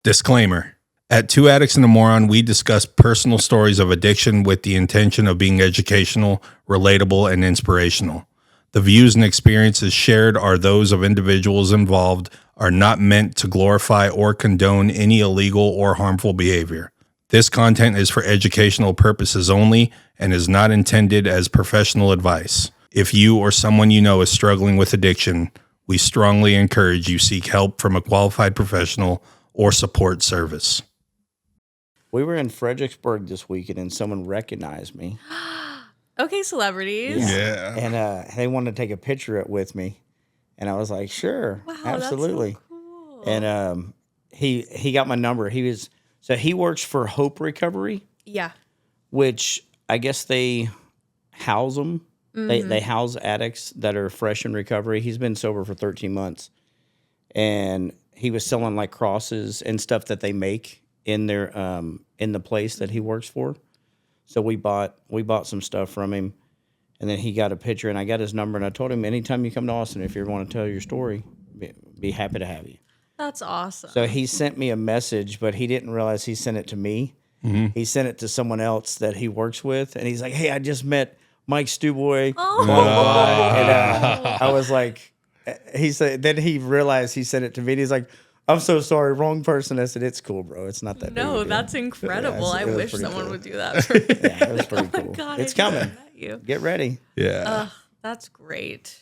Disclaimer. At Two Addicts and a Moron, we discuss personal stories of addiction with the intention of being educational, relatable, and inspirational. The views and experiences shared are those of individuals involved, are not meant to glorify or condone any illegal or harmful behavior. This content is for educational purposes only and is not intended as professional advice. If you or someone you know is struggling with addiction, we strongly encourage you seek help from a qualified professional or support service. We were in Fredericksburg this weekend and someone recognized me. Okay, celebrities. Yeah. And they wanted to take a picture with me. And I was like, sure, Wow, absolutely. that's so cool. And he got my number. He works for Hope Recovery, Yeah. which I guess they house them. Mm-hmm. They house addicts that are fresh in recovery. He's been sober for 13 months. And he was selling like crosses and stuff that they make in their in the place that he works for. So we bought some stuff from him, and then he got a picture, and I got his number, and I told him anytime you come to Austin, if you ever want to tell your story, be happy to have you. That's awesome. So he sent me a message, but he didn't realize he sent it to me. Mm-hmm. He sent it to someone else that he works with, and he's like, "Hey, I just met Mike Stewboy." Oh. Blah, blah, blah. And I was like, he said. Then he realized he sent it to me. And he's like, "I'm so sorry, wrong person." I said, "It's cool, bro. It's not that big of a No, deal." that's incredible. Yeah, I it was wish pretty someone cool. would do that for me. Yeah, it was pretty Oh my cool. God, It's I just coming. met you. Get ready. Yeah. That's great.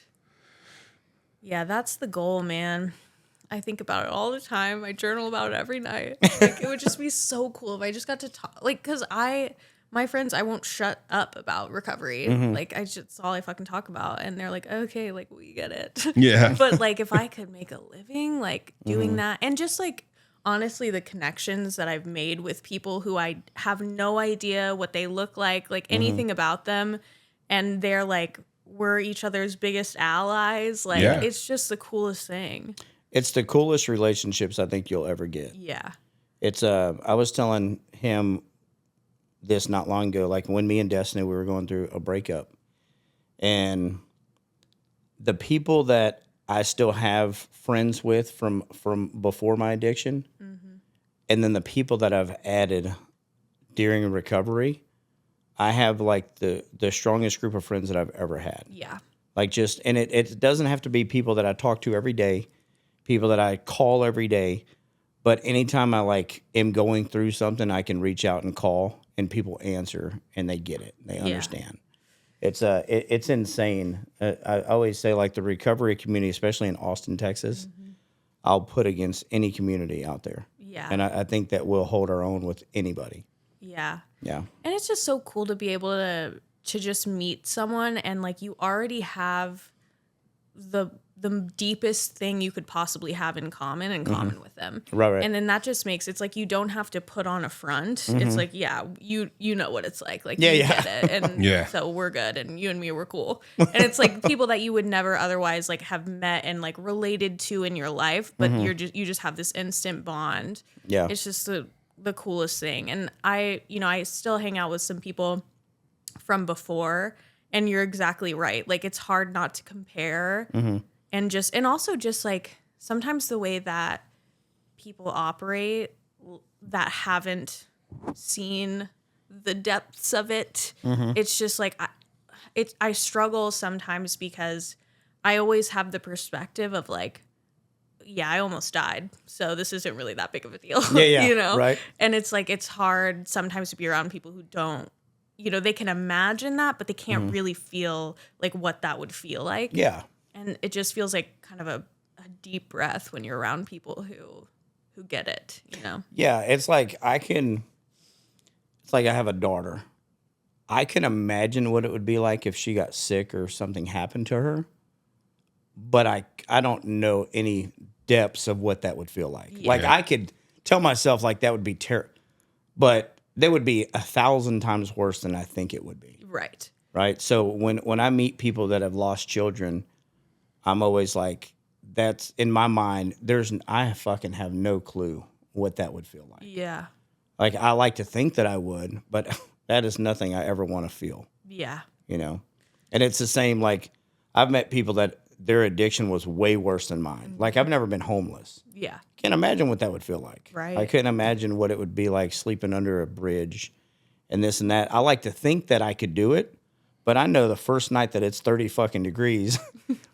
Yeah, that's the goal, man. I think about it all the time. I journal about it every night. Like, it would just be so cool if I just got to talk. Like, because my friends, I won't shut up about recovery. Mm-hmm. Like, it's all I fucking talk about. And they're like, okay, like, we get it. Yeah. But, like, if I could make a living, like, doing Mm-hmm. that, and just, like, honestly, the connections that I've made with people who I have no idea what they look like Mm-hmm. anything about them, and they're, like, we're each other's biggest allies. Like, Yeah. it's just the coolest thing. It's the coolest relationships I think you'll ever get. Yeah. It's I was telling him this not long ago, like when me and Destiny we were going through a breakup, and the people that I still have friends with from before my addiction, and then the people that I've added during recovery, I have like the strongest group of friends that I've ever had. Yeah. Like just, and it doesn't have to be people that I talk to every day, people that I call every day, but anytime I like am going through something, I can reach out and call, and people answer and they get it, they understand. It's insane. I always say like the recovery community, especially in Austin, Texas, I'll put against any community out there. Yeah. And I think that we'll hold our own with anybody. Yeah. Yeah. And it's just so cool to be able to just meet someone and like you already have the deepest thing you could possibly have in common with them. Right. And then that just makes it's like you don't have to put on a front. It's like, yeah, you know what it's like. Like Yeah, you yeah. get it. And so we're good and you and me were cool. And it's like people that you would never otherwise like have met and like related to in your life, but you just have this instant bond. Yeah. It's just the coolest thing. And I still hang out with some people from before, and you're exactly right. Like it's hard not to compare. And also just like sometimes the way that people operate that haven't seen the depths of it, it's just like I struggle sometimes because I always have the perspective of like, yeah, I almost died, so this isn't really that big of a deal. Yeah, you know? right. And it's like it's hard sometimes to be around people who don't, they can imagine that, but they can't really feel like what that would feel like. Yeah. And it just feels like kind of a deep breath when you're around people who get it, Yeah, it's like I have a daughter. I can imagine what it would be like if she got sick or something happened to her, but I don't know any depths of what that would feel like. Yeah. Like I could tell myself like that would be terrible, but that would be 1,000 times worse than I think it would be. Right. Right? So when I meet people that have lost children, I'm always like, that's in my mind, I fucking have no clue what that would feel like. Yeah. Like, I like to think that I would, but that is nothing I ever want to feel, Yeah. And it's the same, like, I've met people that their addiction was way worse than mine. Like, I've never been homeless. Yeah. Can't imagine what that would feel like. Right. I couldn't imagine what it would be like sleeping under a bridge and this and that. I like to think that I could do it, but I know the first night that it's 30 fucking degrees,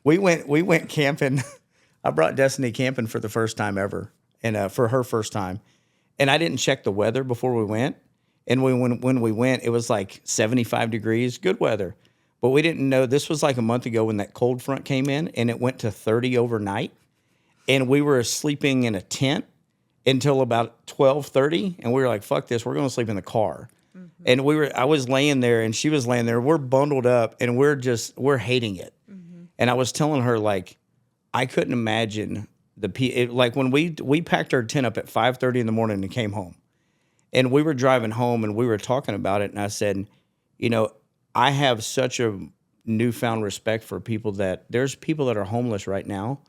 we went camping. I brought Destiny camping for the first time ever, and for her first time. And I didn't check the weather before we went. And when we went, it was like 75 degrees, good weather. But we didn't know, this was like a month ago when that cold front came in, and it went to 30 overnight. And we were sleeping in a tent until about 12:30, and we were like, fuck this, we're going to sleep in the car. And I was laying there, and she was laying there. We're bundled up, and we're hating it. And I was telling her, like, I couldn't imagine like when we packed our tent up at 5:30 in the morning and came home. And we were driving home, and we were talking about it, and I said, you know, I have such a newfound respect for people there's people that are homeless right now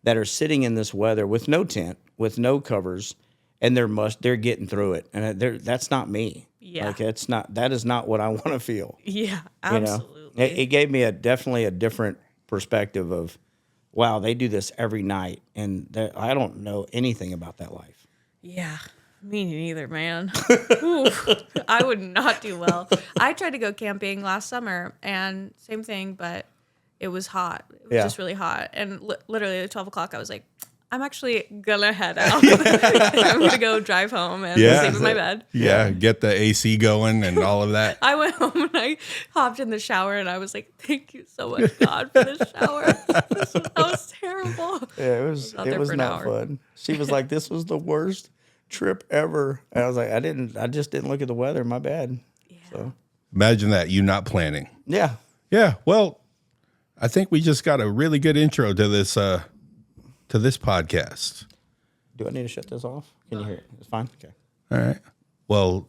that are sitting in this weather with no tent, with no covers, and they're getting through it. And that's not me. Yeah. Like, that is not what I want to feel. Yeah, You know? absolutely. It gave me definitely a different perspective of, wow, they do this every night, and I don't know anything about that life. Yeah, me neither, man. Ooh, I would not do well. I tried to go camping last summer, and same thing, but it was hot. It was just really hot. And literally at 12 o'clock, I was like, I'm actually going to head out. I'm going to go drive home and sleep in my bed. Yeah, get the AC going and all of that. I went home and I hopped in the shower, and I was like, thank you so much, God, for this shower. That was terrible. Yeah, it was not fun. She was like, this was the worst trip ever. And I was like, I just didn't look at the weather. My bad. Yeah. So Imagine that, you not planning. yeah. Yeah, well, I think we just got a really good intro to this podcast. Do I need to shut this off? Can you hear it? It's fine. Okay. All right. Well,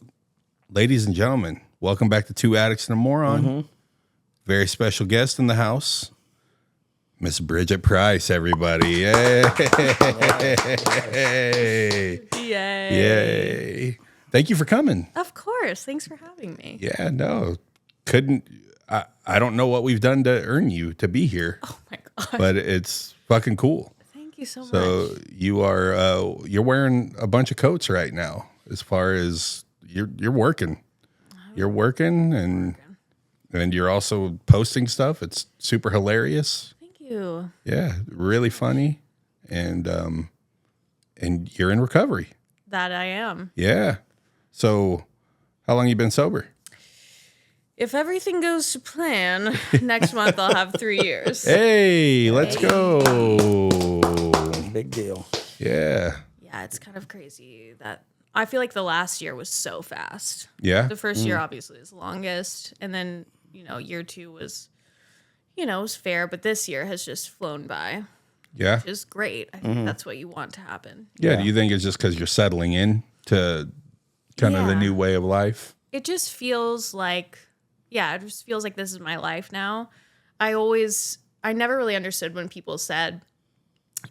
ladies and gentlemen, welcome back to Two Addicts and a Moron. Very special guest in the house, Miss Bridget Price, everybody. Yay. Yay. Yay. Thank you for coming. Of course. Thanks for having me. Yeah, no. I don't know what we've done to earn you to be here. Oh, my God. But it's fucking cool. Thank you so much. So you're wearing a bunch of coats right now. As far as you're working, and you're also posting stuff. It's super hilarious. Thank you. Yeah, really funny, and you're in recovery. That I am. Yeah. So, how long you been sober? If everything goes to plan, next month I'll have 3 years. Hey, let's go. Big deal. Yeah. Yeah, it's kind of crazy that I feel like the last year was so fast. Yeah. The first year obviously is the longest, and then, year 2 was, was fair, but this year has just flown by. Yeah. Which is great. I think that's what you want to happen. Yeah. Do you think it's just because you're settling in to kind of the new way of life? It just feels like, this is my life now. I never really understood when people said,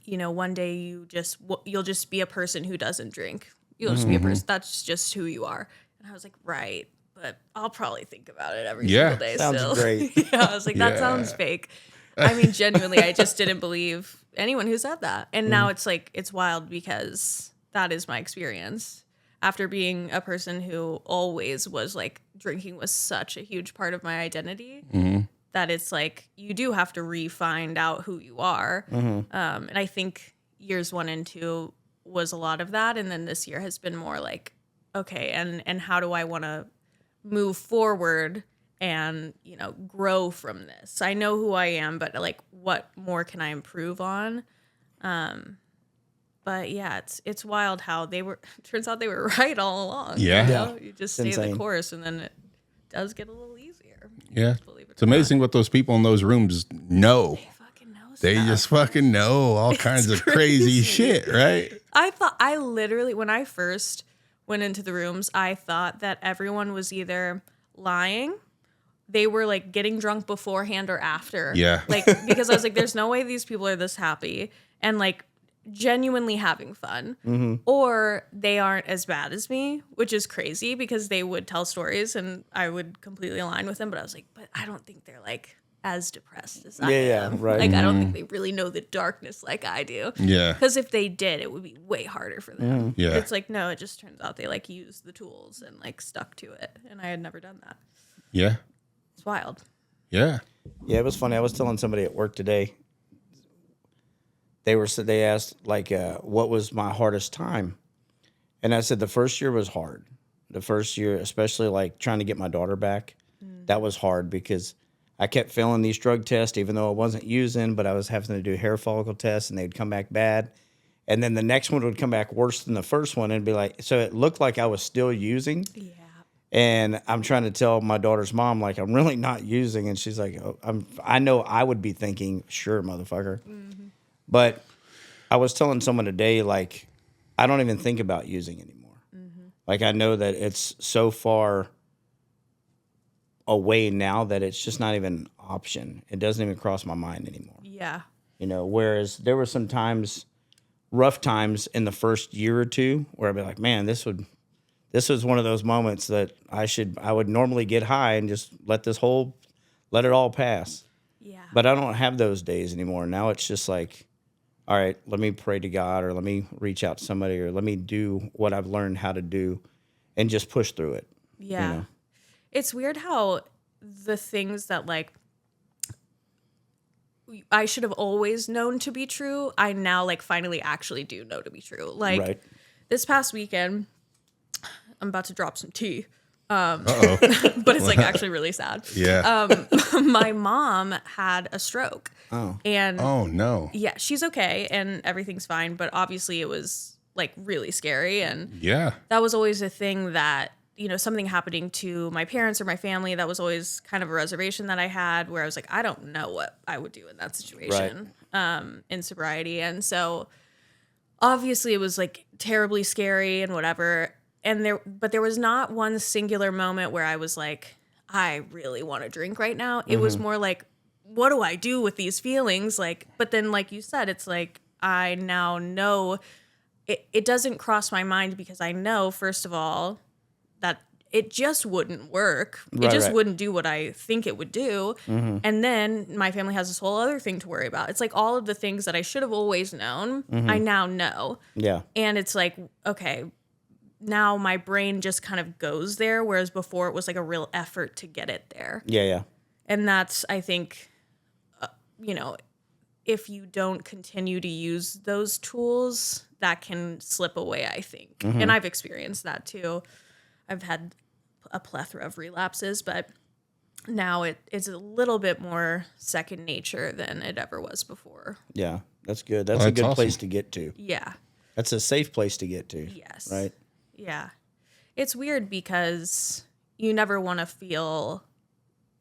one day you'll just be a person who doesn't drink. You'll just be a person. That's just who you are. And I was like, right, but I'll probably think about it every single day. Sounds still. great. Yeah, I was like, that sounds fake. I mean, genuinely, I just didn't believe anyone who said that. And now it's like, it's wild because that is my experience. After being a person who always was like, drinking was such a huge part of my identity, that it's like, you do have to find out who you are. And I think years 1 and 2 was a lot of that. And then this year has been more like, okay, and how do I want to move forward and, grow from this? I know who I am, but like, what more can I improve on? But yeah, it's wild how turns out they were right all along. Yeah. You just stay the course, and then it does get a little easier. Yeah. It's amazing what those people in those rooms know. They fucking know stuff. They just fucking know all kinds of crazy shit, right? I literally, when I first went into the rooms, I thought that everyone was either lying, they were like getting drunk beforehand or after. Yeah. Like, because I was like, there's no way these people are this happy and like genuinely having fun, or they aren't as bad as me, which is crazy because they would tell stories and I would completely align with them. But I was like, but I don't think they're like as depressed as I Yeah, am. right. Like, I don't think they really know the darkness like I do. Yeah. Because if they did, it would be way harder for them. Yeah. But it's like, no, it just turns out they like used the tools and like stuck to it. And I had never done that. Yeah. It's wild. Yeah. Yeah, it was funny. I was telling somebody at work today. They asked like, what was my hardest time, and I said the first year was hard. The first year, especially like trying to get my daughter back, that was hard because I kept failing these drug tests, even though I wasn't using, but I was having to do hair follicle tests, and they'd come back bad. And then the next one would come back worse than the first one, and be like, so it looked like I was still using. Yeah. And I'm trying to tell my daughter's mom, like, I'm really not using. And she's like, oh, I know I would be thinking, sure, motherfucker. Mm-hmm. But I was telling someone today, like, I don't even think about using anymore. Mm-hmm. Like, I know that it's so far away now that it's just not even an option. It doesn't even cross my mind anymore. Yeah. You know, whereas there were some times, rough times in the first year or two where I'd be like, man, this was one of those moments that I would normally get high and just let it all pass. Yeah. But I don't have those days anymore. Now it's just like, all right, let me pray to God, or let me reach out to somebody, or let me do what I've learned how to do and just push through it. Yeah. You know? It's weird how the things that like I should have always known to be true, I now like finally actually do know to be true. Like Right. this past weekend, I'm about to drop some tea. Uh-oh. But it's like actually really sad. Yeah. My mom had a stroke. Oh. And Oh, no. yeah, she's okay and everything's fine, but obviously it was like really scary, and Yeah. that was always a thing that, you know, something happening to my parents or my family, that was always kind of a reservation that I had, where I was like, I don't know what I would do in that situation, in sobriety. And so obviously it was like terribly scary and whatever. But there was not one singular moment where I was like, I really want to drink right now. It was more like, what do I do with these feelings? Like, but then like you said, it's like, I now know it doesn't cross my mind, because I know, first of all, that it just wouldn't work. It just wouldn't do what I think it would do. Mm-hmm. And then my family has this whole other thing to worry about. It's like all of the things that I should have always known, I now know. Yeah. And it's like, okay, now my brain just kind of goes there, whereas before it was like a real effort to get it there. Yeah, yeah. And that's, I think, you know, if you don't continue to use those tools, that can slip away, I think. Mm-hmm. And I've experienced that too. I've had a plethora of relapses, but now it's a little bit more second nature than it ever was before. Yeah, that's good. That's a good awesome. place to get to. Yeah. That's a safe place to get to. Yes. Right? Yeah. It's weird because you never want to feel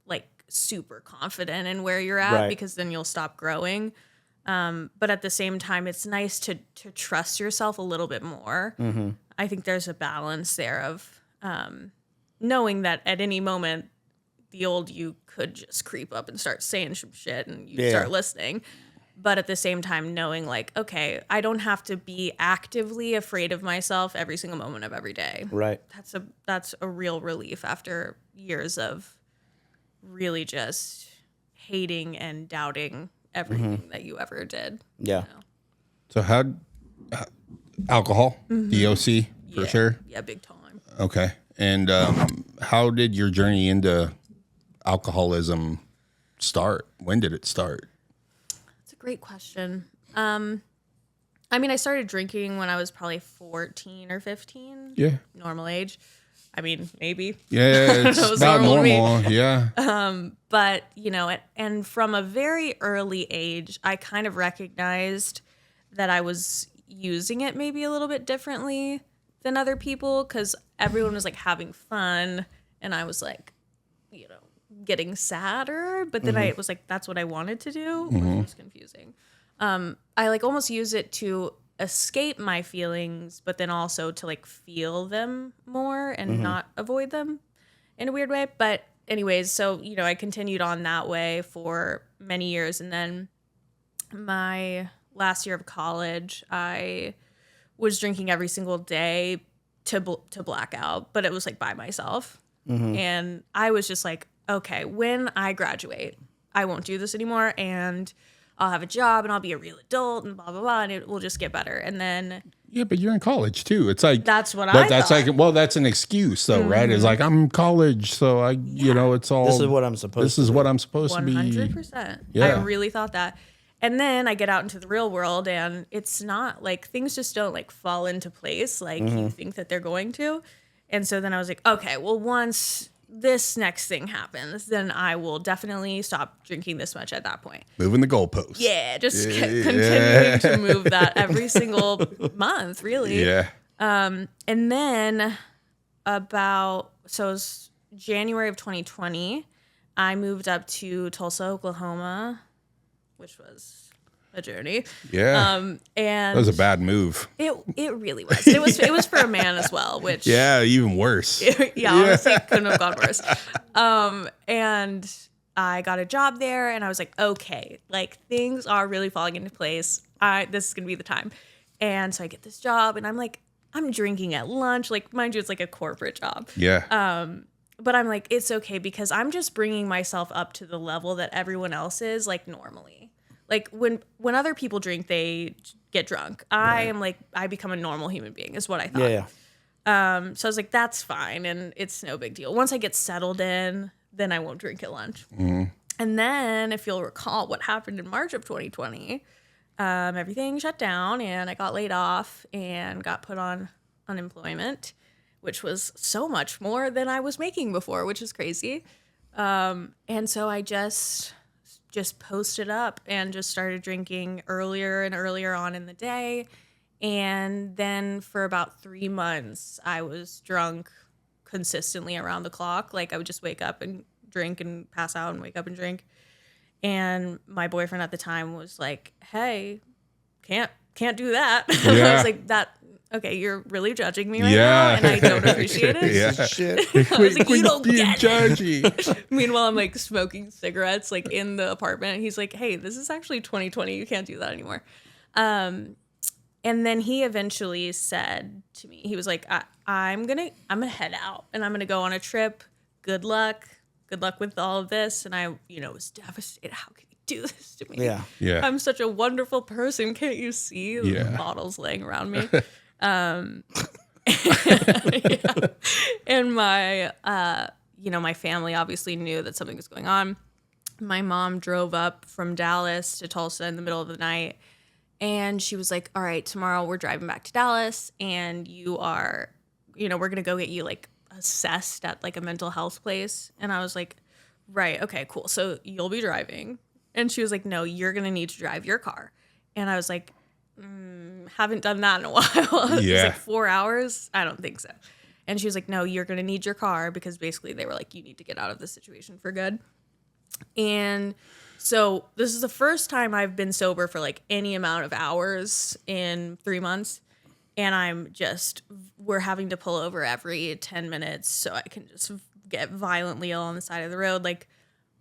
like super confident in where you're at, Right. because then you'll stop growing. But at the same time, it's nice to trust yourself a little bit more. Mm-hmm. I think there's a balance there of knowing that at any moment, the old you could just creep up and start saying some shit, and you start listening. But at the same time, knowing like, okay, I don't have to be actively afraid of myself every single moment of every day. Right. That's a real relief after years of really just hating and doubting everything that you ever did. Yeah. You know? So alcohol, DOC for sure. Yeah, big time. Okay. And how did your journey into alcoholism start? When did it start? That's a great question. I mean, I started drinking when I was probably 14 or 15. Yeah. Normal age. I mean, maybe. Yeah, it's That was about normal to me. normal. Yeah. But, you know, and from a very early age, I kind of recognized that I was using it maybe a little bit differently than other people, because everyone was like having fun and I was like, you know, getting sadder. But then I was like, that's what I wanted to do, which was confusing. I like almost use it to escape my feelings, but then also to like feel them more and not avoid them in a weird way. But anyways, so, you know, I continued on that way for many years. And then my last year of college, I was drinking every single day to black out, but it was like by myself. And I was just like, okay, when I graduate, I won't do this anymore, and I'll have a job and I'll be a real adult and blah, blah, blah, and it will just get better. And then Yeah, but you're in college too. It's like that's what but I that's thought. like, well, that's an excuse though, right? It's like, I'm in college, so I, you know, it's all. This is what I'm supposed This to is do. what I'm supposed to be. 100%. Yeah. I really thought that. And then I get out into the real world, and it's not like things just don't like fall into place like you think that they're going to. And so then I was like, okay, well, once this next thing happens, then I will definitely stop drinking this much at that point. Moving the goalposts. Yeah, just continuing to move that every single month, really. Yeah. And then so it was January of 2020, I moved up to Tulsa, Oklahoma, which was a journey. Yeah. And That was a bad move. it really was. It was for a man as well, which Yeah, even worse. honestly couldn't have gone worse. And I got a job there, and I was like, okay, like things are really falling into place. This is gonna be the time. And so I get this job, and I'm drinking at lunch. Like, mind you, it's like a corporate job. Yeah. But I'm like, it's okay because I'm just bringing myself up to the level that everyone else is like normally. Like when other people drink, they get drunk. I am like, I become a normal human being is what I thought. Yeah. So I was like, that's fine. And it's no big deal. Once I get settled in, then I won't drink at lunch. And then if you'll recall what happened in March of 2020, everything shut down and I got laid off and got put on unemployment, which was so much more than I was making before, which is crazy. And so I just posted up and just started drinking earlier and earlier on in the day. And then for about 3 months, I was drunk consistently around the clock. Like I would just wake up and drink and pass out and wake up and drink. And my boyfriend at the time was like, hey, can't do that. I Yeah. was like, okay, you're really judging me right now, and I don't appreciate it. Yeah. Shit. I was like, you don't being get it. judgy. Meanwhile, I'm like smoking cigarettes like in the apartment. He's like, hey, this is actually 2020. You can't do that anymore. And then he eventually said to me, he was like, I'm gonna head out and I'm gonna go on a trip. Good luck with all of this. And I, was devastated. How can you do this to me? Yeah. Yeah. I'm such a wonderful person. Can't you see the Yeah. bottles laying around me? Yeah. And my, my family obviously knew that something was going on. My mom drove up from Dallas to Tulsa in the middle of the night, and she was like, all right, tomorrow we're driving back to Dallas, and you are, we're going to go get you like assessed at like a mental health place. And I was like, right, okay, cool. So you'll be driving. And she was like, no, you're going to need to drive your car. And I was like, haven't done that in a while. It was Yeah. like 4 hours. I don't think so. And she was like, no, you're going to need your car, because basically they were like, you need to get out of this situation for good. And so this is the first time I've been sober for like any amount of hours in 3 months. And we're having to pull over every 10 minutes so I can just get violently ill on the side of the road, like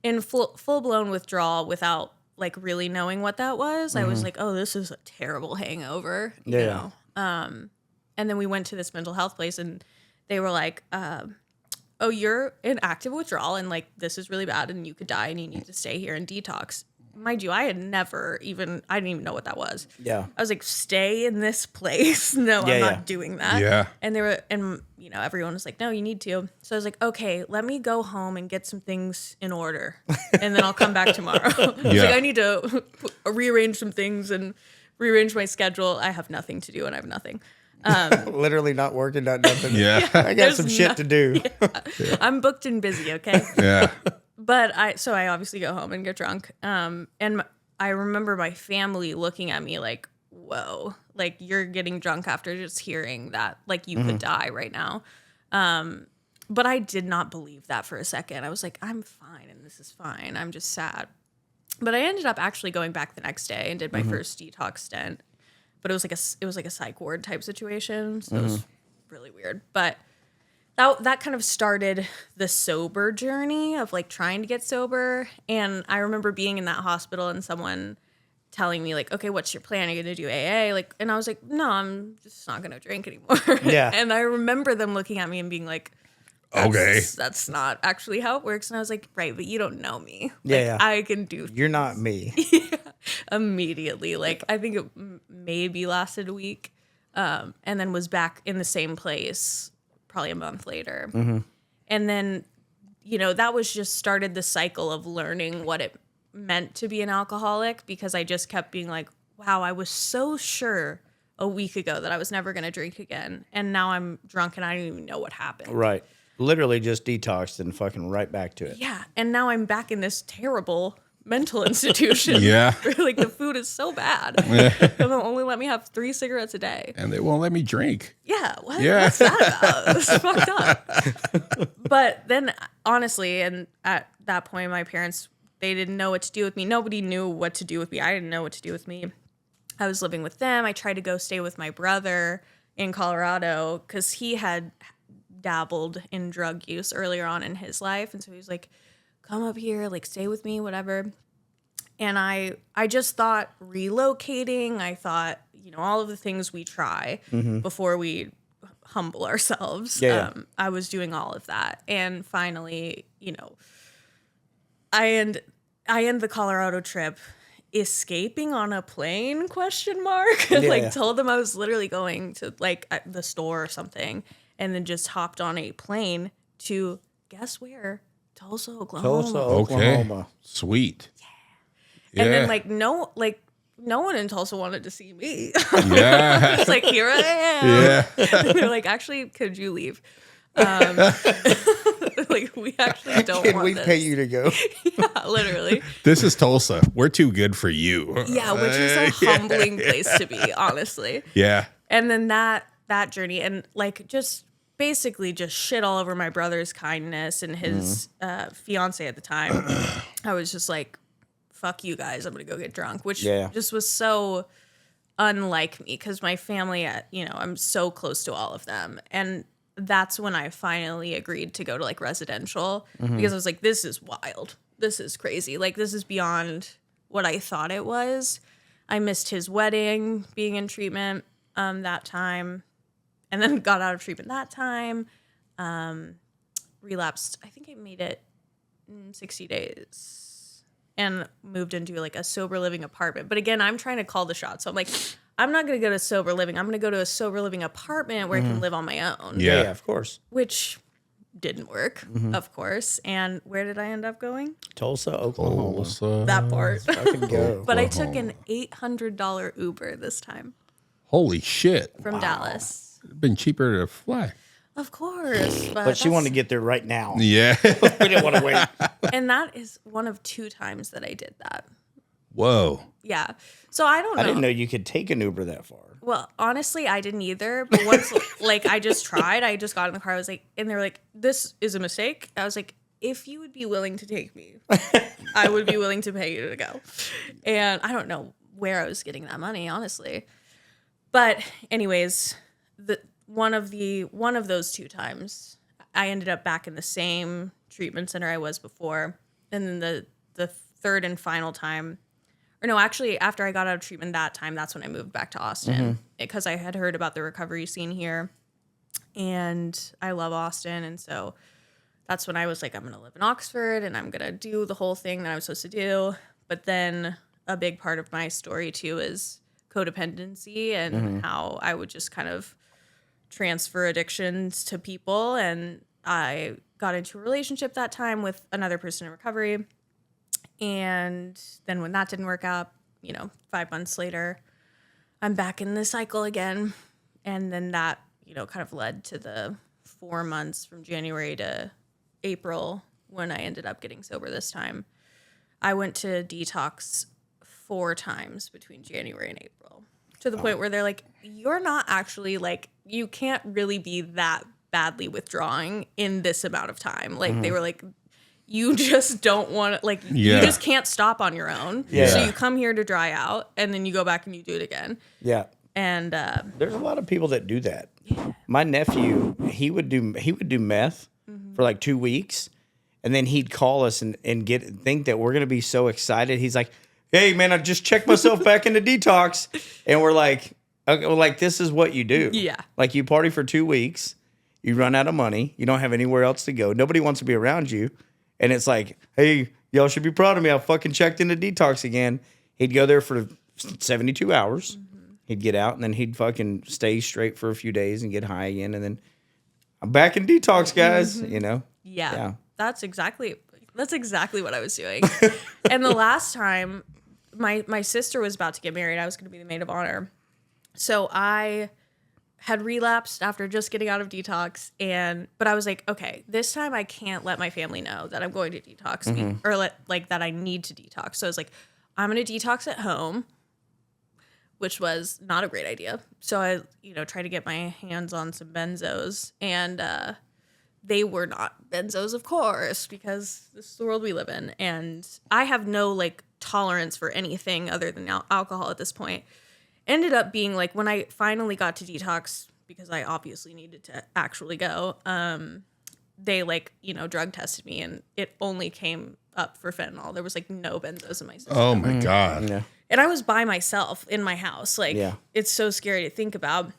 in full blown withdrawal without like really knowing what that was. I was like, oh, this is a terrible hangover, you know? And then we went to this mental health place and they were like, oh, you're in active withdrawal and like, this is really bad and you could die and you need to stay here and detox. Mind you, I didn't even know what that was. Yeah. I was like, stay in this place. No, I'm not doing that. Yeah. And everyone was like, no, you need to. So I was like, okay, let me go home and get some things in order. And then I'll come back tomorrow. I was like, I need to rearrange some things and rearrange my schedule. I have nothing to do and I have nothing. Literally not working, not nothing. Yeah. I got some shit to do. I'm booked and busy, okay? Yeah. But I obviously go home and get drunk. And I remember my family looking at me like, whoa, like you're getting drunk after just hearing that, like you could die right now. But I did not believe that for a second. I was like, I'm fine and this is fine. I'm just sad. But I ended up actually going back the next day and did my first detox stint. But it was like a psych ward type situation. So it was really weird. But that kind of started the sober journey of like trying to get sober. And I remember being in that hospital and someone telling me like, okay, what's your plan? Are you going to do AA? Like, and I was like, no, I'm just not going to drink anymore. Yeah. And I remember them looking at me and being like, That's not actually how it works. And I was like, right, but you don't know me. Yeah, Like, I can do You're not me. immediately. Like, I think it maybe lasted a week, and then was back in the same place probably a month later. And then, that was just started the cycle of learning what it meant to be an alcoholic, because I just kept being like, wow, I was so sure a week ago that I was never going to drink again. And now I'm drunk and I don't even know what happened. Right. Literally just detoxed and fucking right back to it. Yeah. And now I'm back in this terrible mental institution. Yeah. Where, like, the food is so bad. They'll only let me have 3 cigarettes a day. And they won't let me drink. Yeah. What? Yeah. What's that about? This is fucked up. But then, honestly, and at that point, my parents, they didn't know what to do with me. Nobody knew what to do with me. I didn't know what to do with me. I was living with them. I tried to go stay with my brother in Colorado because he had dabbled in drug use earlier on in his life. And so he was like, come up here, like, stay with me, whatever. And I just thought relocating, I thought, all of the things we try before we humble ourselves. Yeah. I was doing all of that. And finally, I end the Colorado trip escaping on a plane, ? Like, told them I was literally going to, like, the store or something, and then just hopped on a plane to, guess where? Tulsa, Oklahoma. Oklahoma. Sweet. And then, like, no one in Tulsa wanted to see me. Yeah. It's like, here I am. Yeah. And they're like, actually, could you leave? Like, we actually don't Can want we this. pay you to go? Yeah, literally. This is Tulsa. We're too good for you. Yeah, which is a humbling place to be, honestly. Yeah. And then that journey, and, like, just basically just shit all over my brother's kindness and his fiance at the time. I was just like, fuck you guys, I'm gonna go get drunk, which just was so unlike me, because my family, I'm so close to all of them. And that's when I finally agreed to go to, like, residential, because I was like, this is wild. This is crazy. Like, this is beyond what I thought it was. I missed his wedding being in treatment that time, and then got out of treatment that time. Relapsed. I think I made it in 60 days and moved into, like, a sober living apartment. But again, I'm trying to call the shots. So I'm like, I'm not going to go to sober living. I'm going to go to a sober living apartment where I can live on my own. Yeah. Yeah, of course. Which didn't work, of course. And where did I end up going? Tulsa, Oklahoma. Tulsa. That part. Fucking go. But I took an $800 Uber this time Holy shit. from Dallas. It'd been cheaper to fly. Of course. But she wanted to get there right now. Yeah. We didn't want to wait. And that is one of 2 times that I did that. Whoa. Yeah. So I don't know. I didn't know you could take an Uber that far. Well, honestly, I didn't either. But once, like, I just tried. I just got in the car. I was like, and they were like, this is a mistake. I was like, if you would be willing to take me, I would be willing to pay you to go. And I don't know where I was getting that money, honestly. But anyways, one of those 2 times, I ended up back in the same treatment center I was before. And then the third and final time, or no, actually, after I got out of treatment that time, that's when I moved back to Austin, because I had heard about the recovery scene here, and I love Austin. And so that's when I was like, I'm going to live in Oxford and I'm going to do the whole thing that I was supposed to do. But then a big part of my story too is codependency and how I would just kind of transfer addictions to people. And I got into a relationship that time with another person in recovery. And then when that didn't work out, 5 months later, I'm back in the cycle again. And then that, kind of led to the 4 months from January to April when I ended up getting sober this time. I went to detox 4 times between January and April, to the point where they're like, you're not actually, like, you can't really be that badly withdrawing in this amount of time. Like, they were like, you just don't want to, like, you just can't stop on your own. Yeah. So you come here to dry out, and then you go back and you do it again. Yeah. And there's a lot of people that do that. Yeah. My nephew, he would do meth for like 2 weeks, and then he'd call us and think that we're gonna be so excited. He's like, "Hey man, I just checked myself back into detox," and we're like, "Okay, well, like, this is what you do. Yeah. Like, you party for 2 weeks, You run out of money. You don't have anywhere else to go. Nobody wants to be around you. And it's like, hey, y'all should be proud of me. I fucking checked into detox again. He'd go there for 72 hours. He'd get out, and then he'd fucking stay straight for a few days and get high again. And then I'm back in detox, guys, you know? Yeah. That's exactly what I was doing. And the last time my sister was about to get married, I was going to be the maid of honor. So I had relapsed after just getting out of detox, but I was like, okay, this time I can't let my family know that I'm going to detox or that I need to detox. So I was like, I'm going to detox at home, which was not a great idea. So I, tried to get my hands on some benzos, and they were not benzos, of course, because this is the world we live in. And I have no tolerance for anything other than alcohol at this point. Ended up being when I finally got to detox, because I obviously needed to actually go, they drug tested me, and it only came up for fentanyl. There was no benzos in my system. Oh my God. Yeah. And I was by myself in my house. It's so scary to think about.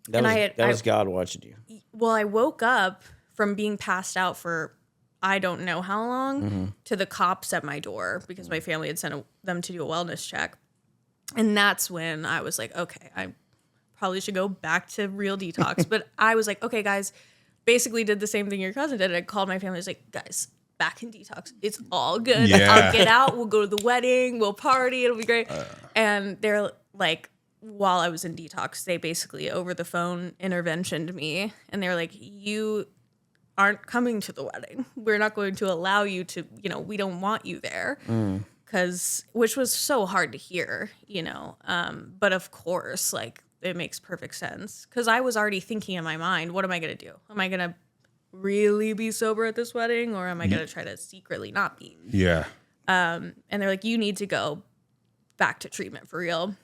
That was God watching you. Well, I woke up from being passed out for I don't know how long to the cops at my door because my family had sent them to do a wellness check. And that's when I was like, okay, I probably should go back to real detox. But I was like, okay, guys, basically did the same thing your cousin did. I called my family. I was like, guys, back in detox. It's all good. Yeah. I'll get out. We'll go to the wedding. We'll party. It'll be great. And they're like, while I was in detox, they basically over the phone interventioned me. And they were like, you aren't coming to the wedding. We're not going to allow you to, we don't want you there. Which was so hard to hear, but of course, it makes perfect sense. Because I was already thinking in my mind, what am I going to do? Am I going to really be sober at this wedding, or am I going to try to secretly not be? Yeah. And they're like, you need to go back to treatment for real.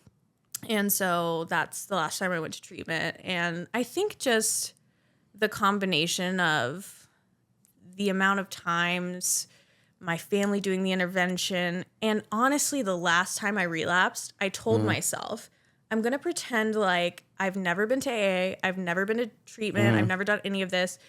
And so that's the last time I went to treatment. And I think just the combination of the amount of times my family doing the intervention, and honestly, the last time I relapsed, I told myself, I'm going to pretend like I've never been to AA, I've never been to treatment, I've never done any of this.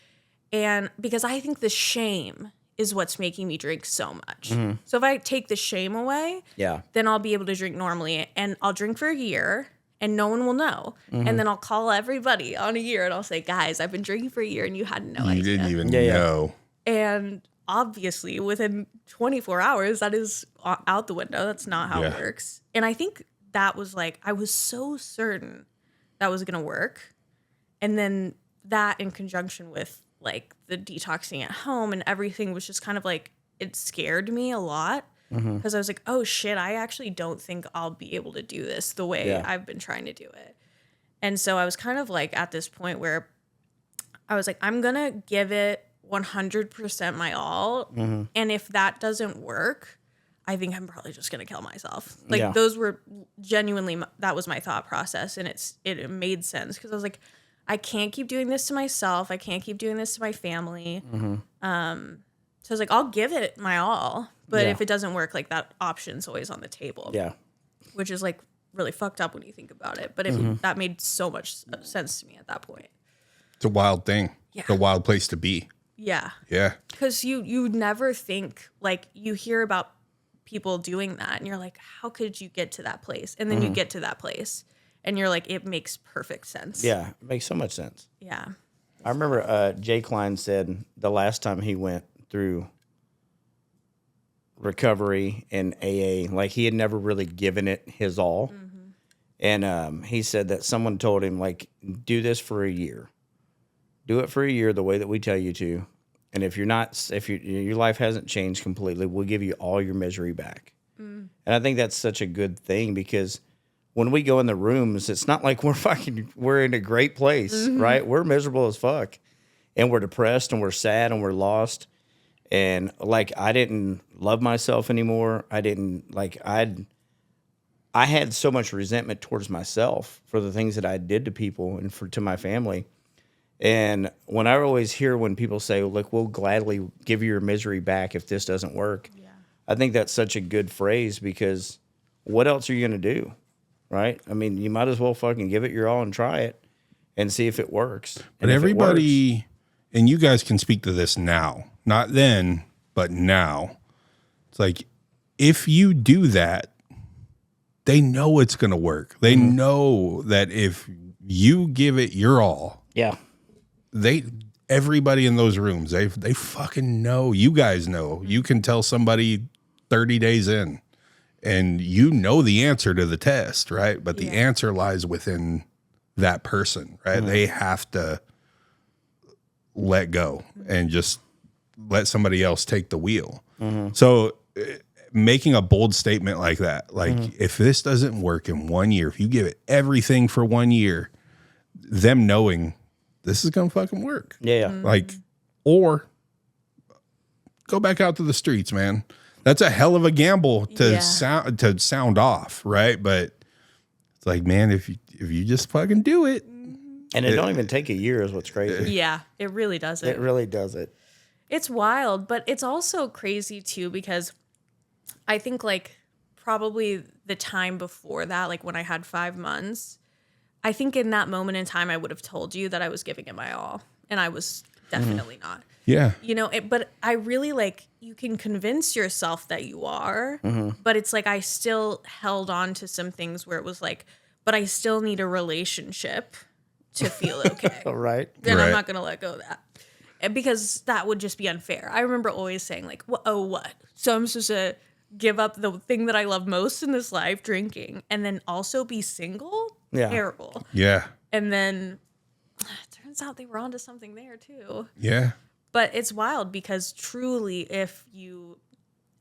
And because I think the shame is what's making me drink so much. So if I take the shame away, then I'll be able to drink normally, and I'll drink for a year and no one will know. And then I'll call everybody on a year and I'll say, guys, I've been drinking for a year and you had no idea. You didn't even know. And obviously within 24 hours, that is out the window. That's not how it works. And I think that was I was so certain that was going to work. And then that in conjunction with the detoxing at home and everything was just kind of it scared me a lot because I was like, oh shit, I actually don't think I'll be able to do this the way I've been trying to do it. And so I was kind of at this point where I was like, I'm going to give it 100% my all. And if that doesn't work, I think I'm probably just going to kill myself. Those were genuinely, that was my thought process. And it made sense because I was like, I can't keep doing this to myself. I can't keep doing this to my family. So I was like, I'll give it my all. But if it doesn't work, that option's always on the table. Yeah. Which is really fucked up when you think about it. But that made so much sense to me at that point. It's a wild thing. Yeah. It's a wild place to be. Yeah. Yeah. Because you never think, you hear about people doing that and you're like, how could you get to that place? And then you get to that place and you're like, it makes perfect sense. Yeah, it makes so much sense. Yeah. I remember Jay Klein said the last time he went through recovery and AA, he had never really given it his all. And he said that someone told him, do this for a year. Do it for a year the way that we tell you to. And if your life hasn't changed completely, we'll give you all your misery back. And I think that's such a good thing because when we go in the rooms, it's not like we're in a great place, right? We're miserable as fuck. And we're depressed and we're sad and we're lost. And I didn't love myself anymore. I didn't I had so much resentment towards myself for the things that I did to people and to my family. And when I always hear when people say, look, we'll gladly give you your misery back if this doesn't work. Yeah. I think that's such a good phrase because what else are you going to do? Right? I mean, you might as well fucking give it your all and try it and see if it works. But everybody and you guys can speak to this now, not then, but now. It's like, if you do that, they know it's going to work. They know that if you give it your all, everybody in those rooms, they fucking know. You guys know. You can tell somebody 30 days in, and you know the answer to the test, right? But the answer lies within that person, right? They have to let go and just let somebody else take the wheel. So making a bold statement like that, like if this doesn't work in 1 year, if you give it everything for 1 year, them knowing this is going to fucking work. Like, or go back out to the streets, man. That's a hell of a gamble to sound off, right? But it's like, man, if you just fucking do it. And it don't even take a year is what's crazy. Yeah, it really doesn't. It really does it. It's wild, but it's also crazy too, because I think like probably the time before that, like when I had 5 months, I think in that moment in time, I would have told you that I was giving it my all, and I was definitely not. Yeah. You know, but I really like, you can convince yourself that you are, but it's like I still held on to some things where it was like, but I still need a relationship to feel okay. Right. Then I'm not going to let go of that. Because that would just be unfair. I remember always saying like, what? So I'm supposed to give up the thing that I love most in this life, drinking, and then also be single? Yeah. Terrible. Yeah. And then it turns out they were onto something there too. Yeah. But it's wild because truly if you,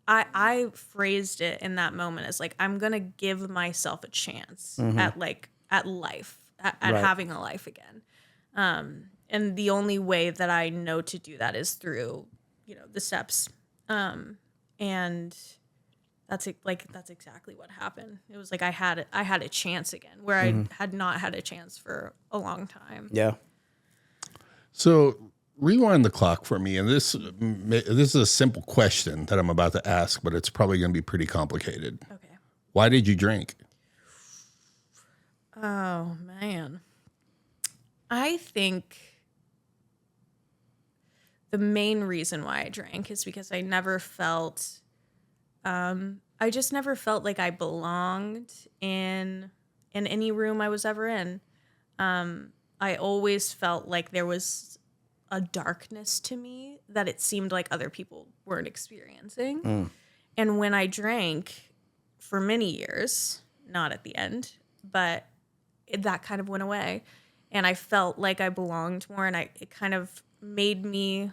I phrased it in that moment as like, I'm going to give myself a chance at life, at having a life again. And the only way that I know to do that is through, the steps. And that's exactly what happened. It was like I had a chance again where I had not had a chance for a long time. Yeah. So rewind the clock for me. And this is a simple question that I'm about to ask, but it's probably going to be pretty complicated. Okay. Why did you drink? Oh, man. I think the main reason why I drank is because I never felt, I just never felt like I belonged in any room I was ever in. I always felt like there was a darkness to me that it seemed like other people weren't experiencing. And when I drank for many years, not at the end, but that kind of went away. And I felt like I belonged more, and it kind of made me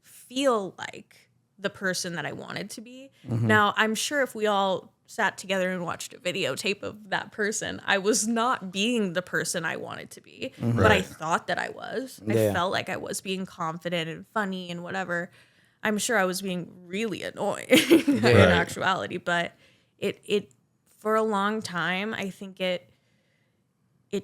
feel like the person that I wanted to be. Now, I'm sure if we all sat together and watched a videotape of that person, I was not being the person I wanted to be, but I thought that I was. I felt like I was being confident and funny and whatever. I'm sure I was being really annoying in actuality, but it for a long time, I think it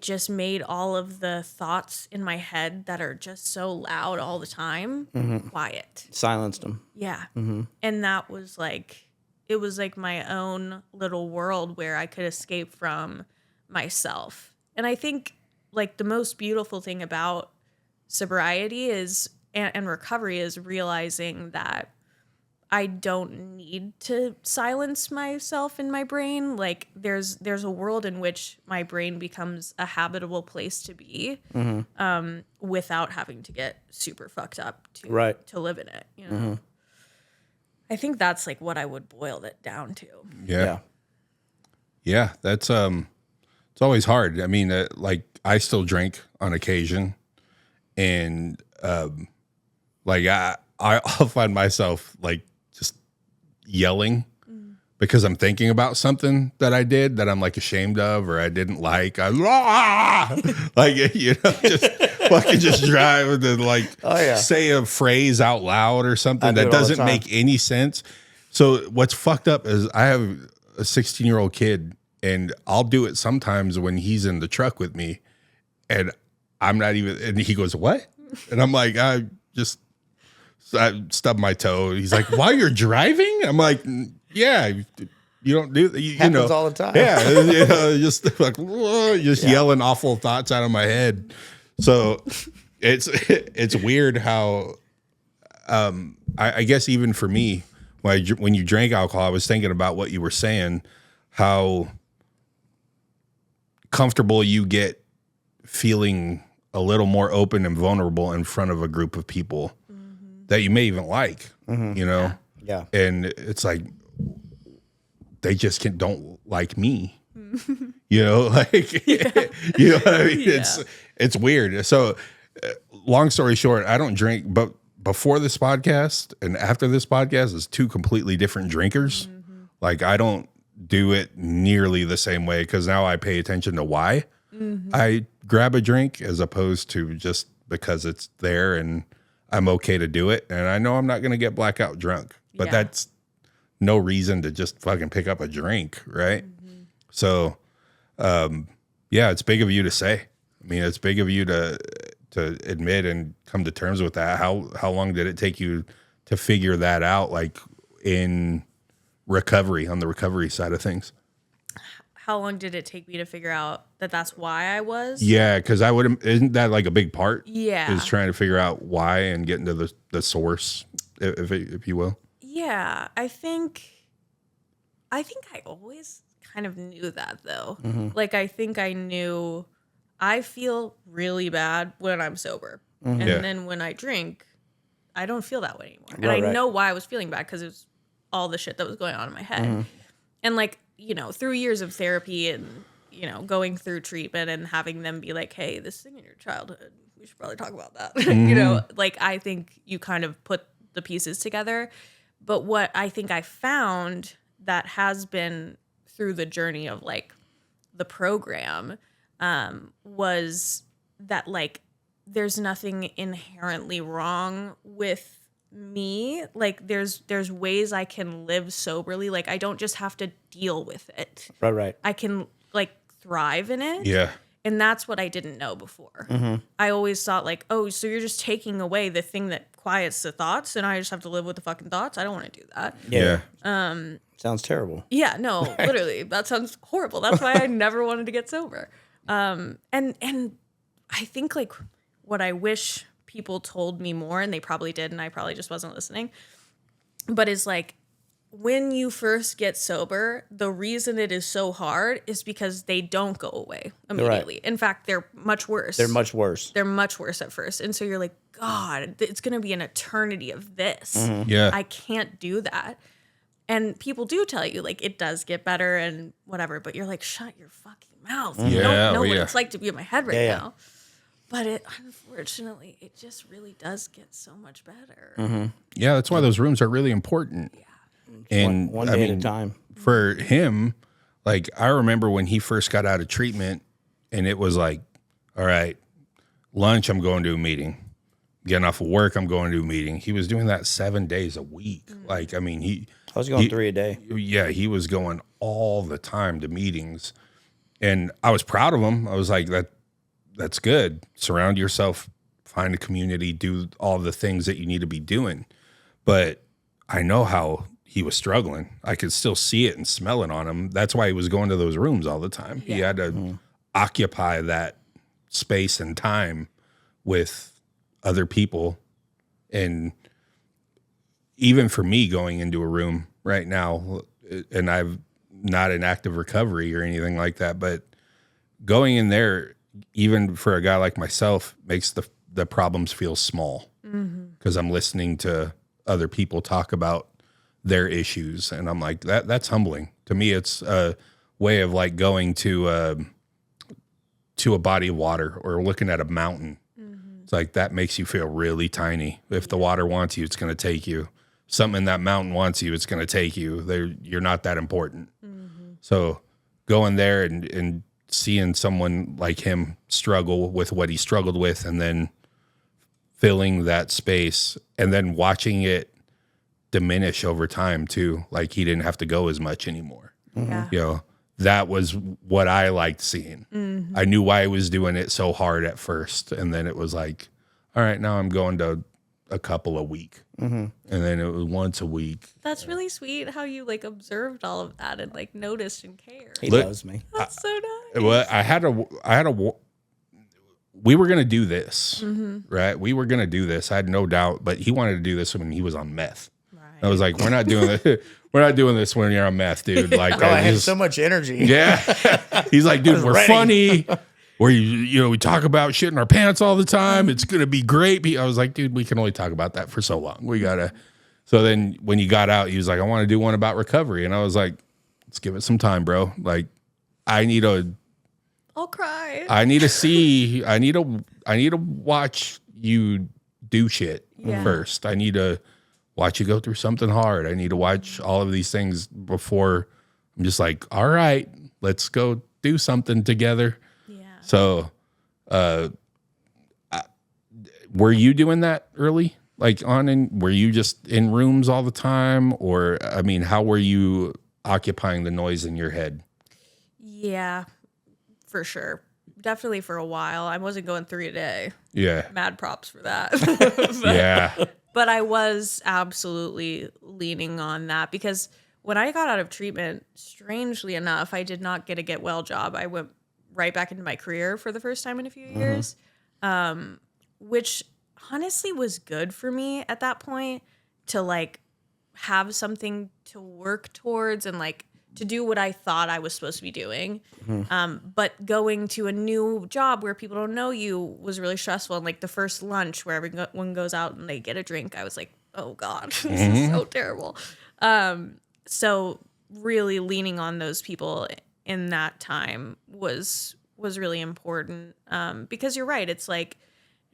just made all of the thoughts in my head that are just so loud all the time quiet. Silenced them. Yeah. And that was like, it was like my own little world where I could escape from myself. And I think like the most beautiful thing about sobriety is and recovery is realizing that I don't need to silence myself in my brain. Like there's a world in which my brain becomes a habitable place to be, without having to get super fucked up to live in it. I think that's like what I would boil it down to. Yeah. That's it's always hard. I mean, like I still drink on occasion, and like I'll find myself like just yelling because I'm thinking about something that I did that I'm like ashamed of or I didn't like. Like, just fucking just drive and like say a phrase out loud or something that doesn't make any sense. So what's fucked up is I have a 16-year-old kid, and I'll do it sometimes when he's in the truck with me, and I'm not even, and he goes, "What?" And I'm like, I stubbed my toe. He's like, "While you're driving?" I'm like, "Yeah, you don't do that." Happens all the time. Yeah, just like just yelling awful thoughts out of my head. So it's weird how I guess even for me when you drank alcohol, I was thinking about what you were saying, how comfortable you get feeling a little more open and vulnerable in front of a group of people that you may even like, you know? Yeah. And it's like, they just don't like me, you know, like, you know what I mean? Yeah. It's weird. So long story short, I don't drink, but before this podcast and after this podcast is two completely different drinkers. Like I don't do it nearly the same way, because now I pay attention to why I grab a drink as opposed to just because it's there and I'm okay to do it. And I know I'm not going to get blackout drunk, but that's no reason to just fucking pick up a drink. Right. So, yeah, it's big of you to say. I mean, it's big of you to admit and come to terms with that. How long did it take you to figure that out? Like in recovery, on the recovery side of things? How long did it take me to figure out that that's why I was? Yeah, because isn't that like a big part? Yeah. Is trying to figure out why and get into the source, if you will. Yeah, I think I always kind of knew that though. Like I think I knew I feel really bad when I'm sober. And then when I drink, I don't feel that way anymore. And I know why I was feeling bad, because it was all the shit that was going on in my head. And like, you know, through years of therapy and, you know, going through treatment and having them be like, hey, this thing in your childhood, we should probably talk about that. You know, like I think you kind of put the pieces together. But what I think I found that has been through the journey of like the program was that like there's nothing inherently wrong with me. Like there's ways I can live soberly. Like I don't just have to deal with it. Right. I can like thrive in it. Yeah. And that's what I didn't know before. I always thought like, oh, so you're just taking away the thing that quiets the thoughts and I just have to live with the fucking thoughts. I don't want to do that. Yeah. Sounds terrible. Yeah, no, literally. That sounds horrible. That's why I never wanted to get sober. And I think like what I wish people told me more, and they probably did, and I probably just wasn't listening, but is like, when you first get sober, the reason it is so hard is because they don't go away immediately. Right. In fact, they're much worse. They're much worse at first. And so you're like, God, it's going to be an eternity of this. Yeah. I can't do that. And people do tell you, like, it does get better and whatever, but you're like, shut your fucking mouth. You don't know what it's like to be in my head right now. But unfortunately, it just really does get so much better. Yeah, that's why those rooms are really important. Yeah. And one day at a time. For him, like I remember when he first got out of treatment and it was like, all right, lunch, I'm going to a meeting. Getting off of work, I'm going to a meeting. He was doing that 7 days a week. Like, I mean, I was going 3 a day. Yeah, he was going all the time to meetings. And I was proud of him. I was like, that's good. Surround yourself, find a community, do all the things that you need to be doing. But I know how he was struggling. I could still see it and smell it on him. That's why he was going to those rooms all the time. Yeah. He had to occupy that space and time with other people. And even for me going into a room right now, and I've not in active recovery or anything like that, but going in there, even for a guy like myself, makes the problems feel small because I'm listening to other people talk about their issues. And I'm like, that's humbling. To me, it's a way of like going to a body of water or looking at a mountain. It's like that makes you feel really tiny. If the water wants you, it's going to take you. Something in that mountain wants you, it's going to take you. You're not that important. So going there and seeing someone like him struggle with what he struggled with and then filling that space and then watching it diminish over time too. Like he didn't have to go as much anymore. Yeah. You know, that was what I liked seeing. I knew why I was doing it so hard at first. And then it was like, all right, now I'm going to a couple a week. And then it was once a week. That's really sweet how you like observed all of that and like noticed and cared. He loves me. That's so nice. Well, I had a we were going to do this, right? We were going to do this. I had no doubt, but he wanted to do this when he was on meth. Right. I was like, we're not doing this. We're not doing this when you're on meth, dude. Like, I had so much energy. Yeah. He's like, dude, we're funny. We talk about shit in our pants all the time. It's going to be great. I was like, dude, we can only talk about that for so long. We got to. So then when you got out, he was like, I want to do one about recovery. And I was like, let's give it some time, bro. Like, I'll cry. I need to watch you do shit first. I need to watch you go through something hard. I need to watch all of these things before I'm just like, all right, let's go do something together. Yeah. So, were you doing that early? Like were you just in rooms all the time? Or, I mean, how were you occupying the noise in your head? Yeah, for sure. Definitely for a while. I wasn't going 3 a day. Yeah. Mad props for that. Yeah. But I was absolutely leaning on that because when I got out of treatment, strangely enough, I did not get a get well job. I went right back into my career for the first time in a few years, which honestly was good for me at that point to like have something to work towards and like to do what I thought I was supposed to be doing. But going to a new job where people don't know you was really stressful. And like the first lunch where everyone goes out and they get a drink, I was like, oh God, this is so terrible. So really leaning on those people in that time was really important. Because you're right. It's like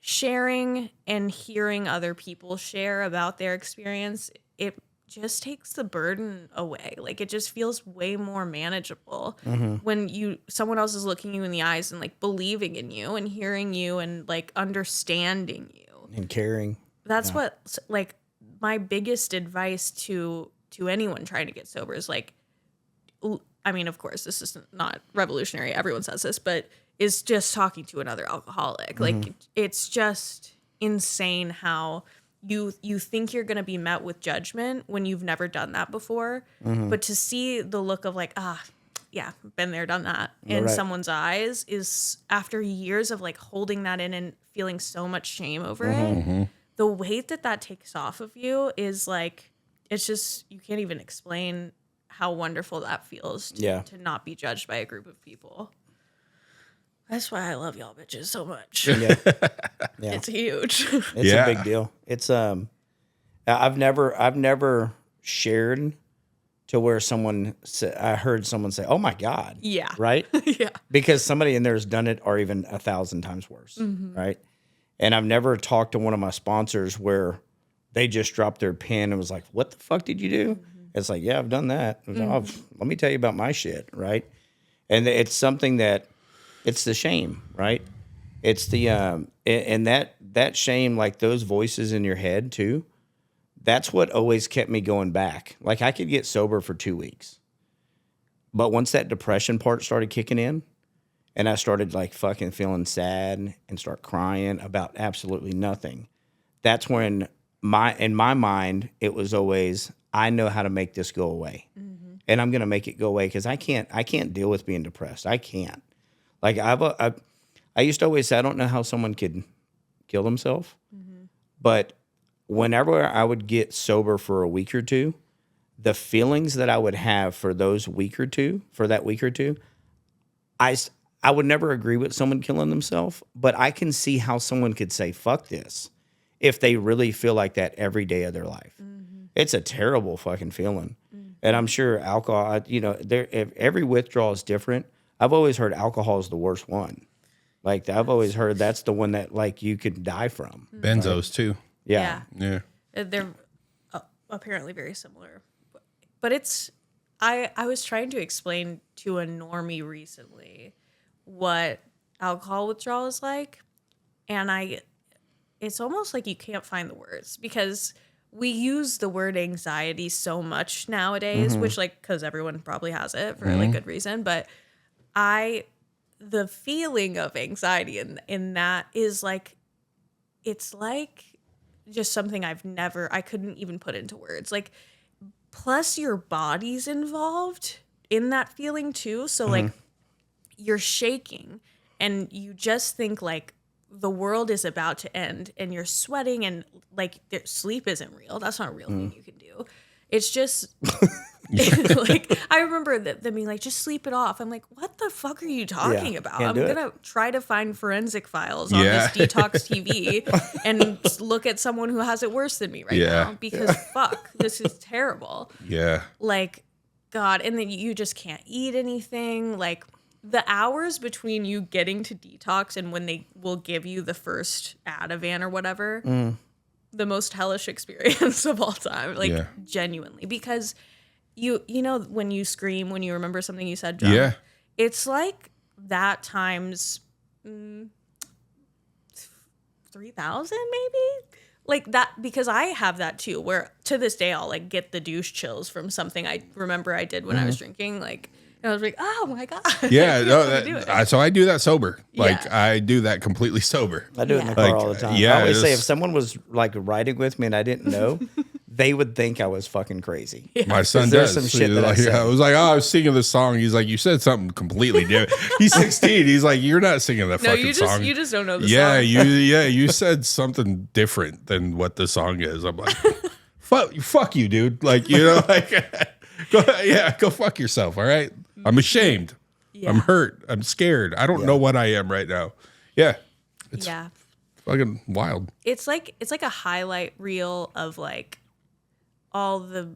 sharing and hearing other people share about their experience. It just takes the burden away. Like it just feels way more manageable when someone else is looking you in the eyes and like believing in you and hearing you and like understanding you and caring. That's what like my biggest advice to anyone trying to get sober is like, I mean, of course, this is not revolutionary. Everyone says this, but is just talking to another alcoholic. Like it's just insane how you think you're going to be met with judgment when you've never done that before. But to see the look of like, yeah, been there, done that in someone's eyes is after years of like holding that in and feeling so much shame over it. The weight that takes off of you is like, it's just, you can't even explain how wonderful that feels to not be judged by a group of people. That's why I love y'all bitches so much. Yeah. It's huge. It's a big deal. It's I've never shared to where I heard someone say, "Oh my God." Yeah. Right? Yeah. Because somebody in there has done it or even 1,000 times worse. Right? And I've never talked to one of my sponsors where they just dropped their pen and was like, "What the fuck did you do?" It's like, "Yeah, I've done that." Like, "Oh, let me tell you about my shit." Right? And it's something that it's the shame, right? It's the and that shame, like those voices in your head too. That's what always kept me going back. Like I could get sober for 2 weeks, but once that depression part started kicking in, and I started like fucking feeling sad and start crying about absolutely nothing, that's when in my mind it was always, I know how to make this go away, and I'm gonna make it go away because I can't deal with being depressed. I can't. Like I used to always say, I don't know how someone could kill themselves, but whenever I would get sober for a week or two, the feelings that I would have for that week or two, I would never agree with someone killing themselves, but I can see how someone could say, fuck this, if they really feel like that every day of their life. It's a terrible fucking feeling. And I'm sure alcohol, every withdrawal is different. I've always heard alcohol is the worst one. Like I've always heard that's the one that like you could die from. Benzos too. Yeah. They're apparently very similar. But it's, I was trying to explain to a normie recently what alcohol withdrawal is like. And it's almost like you can't find the words because we use the word anxiety so much nowadays, which like, cause everyone probably has it for like good reason. But the feeling of anxiety in that is like, it's like just something I couldn't even put into words. Like, plus your body's involved in that feeling too. So like you're shaking and you just think like the world is about to end and you're sweating and like sleep isn't real. That's not a real thing you can do. It's just like, I remember them being like, just sleep it off. I'm like, what the fuck are you talking about? I'm going to try to find forensic files on this detox TV and look at someone who has it worse than me right now because fuck, this is terrible. Yeah. Like, God. And then you just can't eat anything. Like, the hours between you getting to detox and when they will give you the first Ativan or whatever, the most hellish experience of all time, like genuinely, because you know, when you scream, when you remember something you said, John, it's like that times 3,000 maybe, like that, because I have that too, where to this day I'll like get the douche chills from something I remember I did when I was drinking, like, and I was like, oh my God. Yeah. So I do that sober. Like I do that completely sober. I do it in the car all the time. I always say if someone was like riding with me and I didn't know, they would think I was fucking crazy. My son does. Some shit that I was like, oh, I was singing this song. He's like, you said something completely different. He's 16. He's like, you're not singing the fucking song. You just don't know the song. You said something different than what the song is. I'm like, fuck you, dude. Like, you know, like, go fuck yourself. All right. I'm ashamed. Yeah. I'm hurt. I'm scared. I don't know what I am right now. Yeah. It's fucking wild. It's like a highlight reel of like all the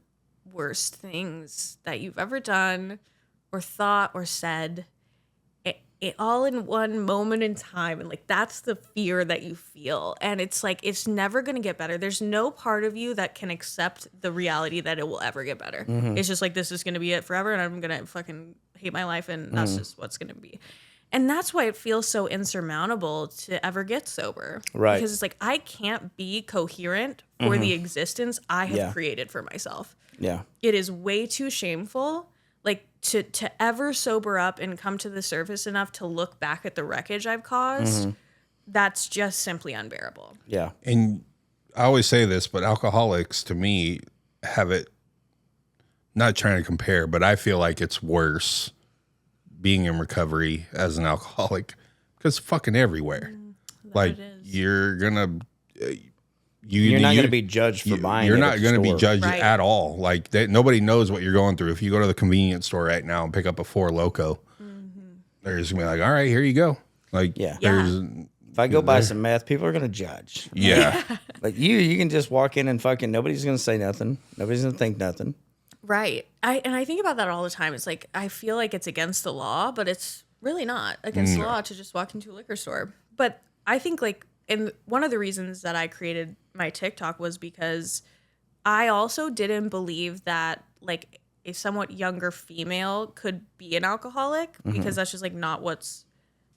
worst things that you've ever done or thought or said. It all in one moment in time. And like, that's the fear that you feel. And it's like, it's never going to get better. There's no part of you that can accept the reality that it will ever get better. It's just like, this is going to be it forever. And I'm going to fucking hate my life. And that's just what's going to be. And that's why it feels so insurmountable to ever get sober. Right. Because it's like, I can't be coherent for the existence I have created for myself. Yeah. It is way too shameful. Like to ever sober up and come to the surface enough to look back at the wreckage I've caused, that's just simply unbearable. Yeah. And I always say this, but alcoholics to me have it, not trying to compare, but I feel like it's worse being in recovery as an alcoholic because fucking everywhere. Like you're gonna, you're not going to be judged for buying. You're not going to be judged at all. Like nobody knows what you're going through. If you go to the convenience store right now and pick up a Four Loko, they're just gonna be like, "All right, here you go." Like, if I go buy some meth, people are going to judge. Yeah. Like you can just walk in and fucking nobody's going to say nothing. Nobody's going to think nothing. Right. I think about that all the time. It's like, I feel like it's against the law, but it's really not against the law to just walk into a liquor store. But I think like, and one of the reasons that I created my TikTok was because I also didn't believe that like a somewhat younger female could be an alcoholic because that's just like not what's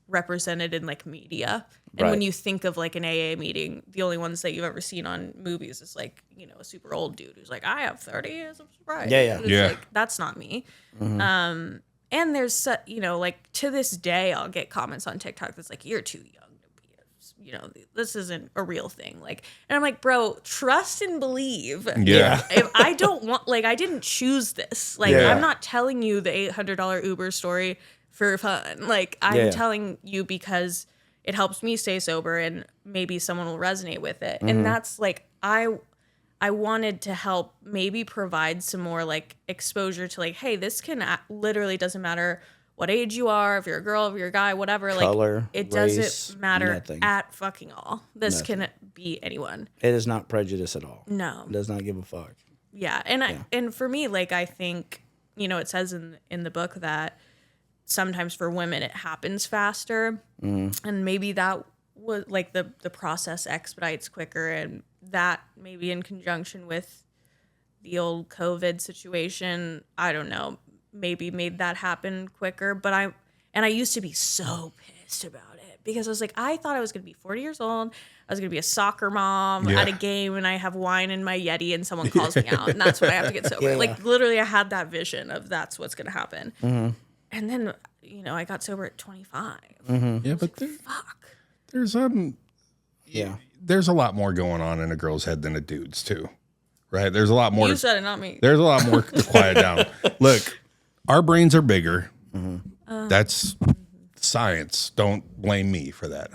represented in like media. And when you think of like an AA meeting, the only ones that you've ever seen on movies is like, you know, a super old dude who's like, I have 30 years of sobriety. Like, that's not me. And there's, you know, like to this day, I'll get comments on TikTok that's like, you're too young to be, you know, this isn't a real thing. Like, and I'm like, bro, trust and believe. If I don't want, like, I didn't choose this. Like, I'm not telling you the $800 Uber story for fun. Like, I'm telling you because it helps me stay sober and maybe someone will resonate with it. And that's like, I wanted to help maybe provide some more like exposure to like, hey, this can literally doesn't matter what age you are, if you're a girl, if you're a guy, whatever. Color, like it race, doesn't matter nothing. At fucking all. This can be anyone. It is not prejudice at all. No. It does not give a fuck. Yeah. And and for me, like, I think, you know, it says in the book that sometimes for women it happens faster, and maybe that was like the process expedites quicker, and that maybe in conjunction with the old COVID situation, I don't know, maybe made that happen quicker. But I used to be so pissed about it because I was like, I thought I was gonna be 40 years old, I was gonna be a soccer mom at a game, and I have wine in my Yeti, and someone calls me out, and that's when I have to get sober. Like literally, I had that vision of that's what's gonna happen. And then, you know, I got sober at 25. Yeah, but there's there's a lot more going on in a girl's head than a dude's too, right? There's a lot more. You said it, not me. There's a lot more to quiet down. Look, our brains are bigger. That's science. Don't blame me for that.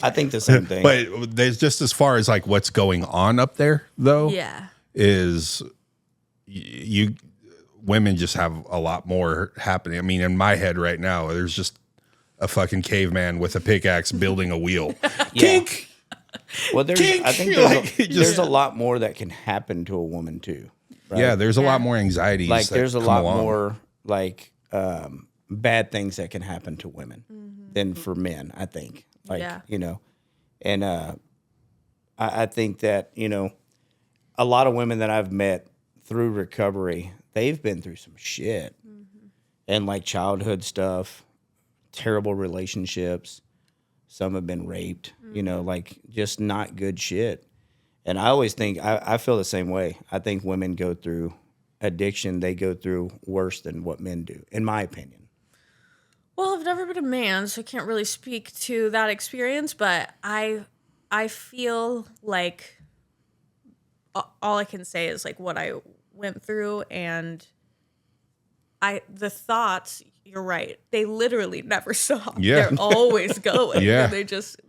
I think the same thing. But there's just as far as like what's going on up there, though, Yeah. is you women just have a lot more happening. I mean, in my head right now, there's just a fucking caveman with a pickaxe building a wheel. Kink. Well, I think there's a lot more that can happen to a woman too. Right? Yeah, there's a lot more anxieties. Like there's a lot more like bad things that can happen to women than for men, I think. Like, you know, and I think that, you know, a lot of women that I've met through recovery, they've been through some shit and like childhood stuff, terrible relationships. Some have been raped, you know, like just not good shit. And I always think, I feel the same way. I think women go through addiction. They go through worse than what men do, in my opinion. Well, I've never been a man, so I can't really speak to that experience, but I feel like all I can say is like what I went through, and the thoughts, you're right, they literally never stop. Yeah. They're always going. Yeah. And they just,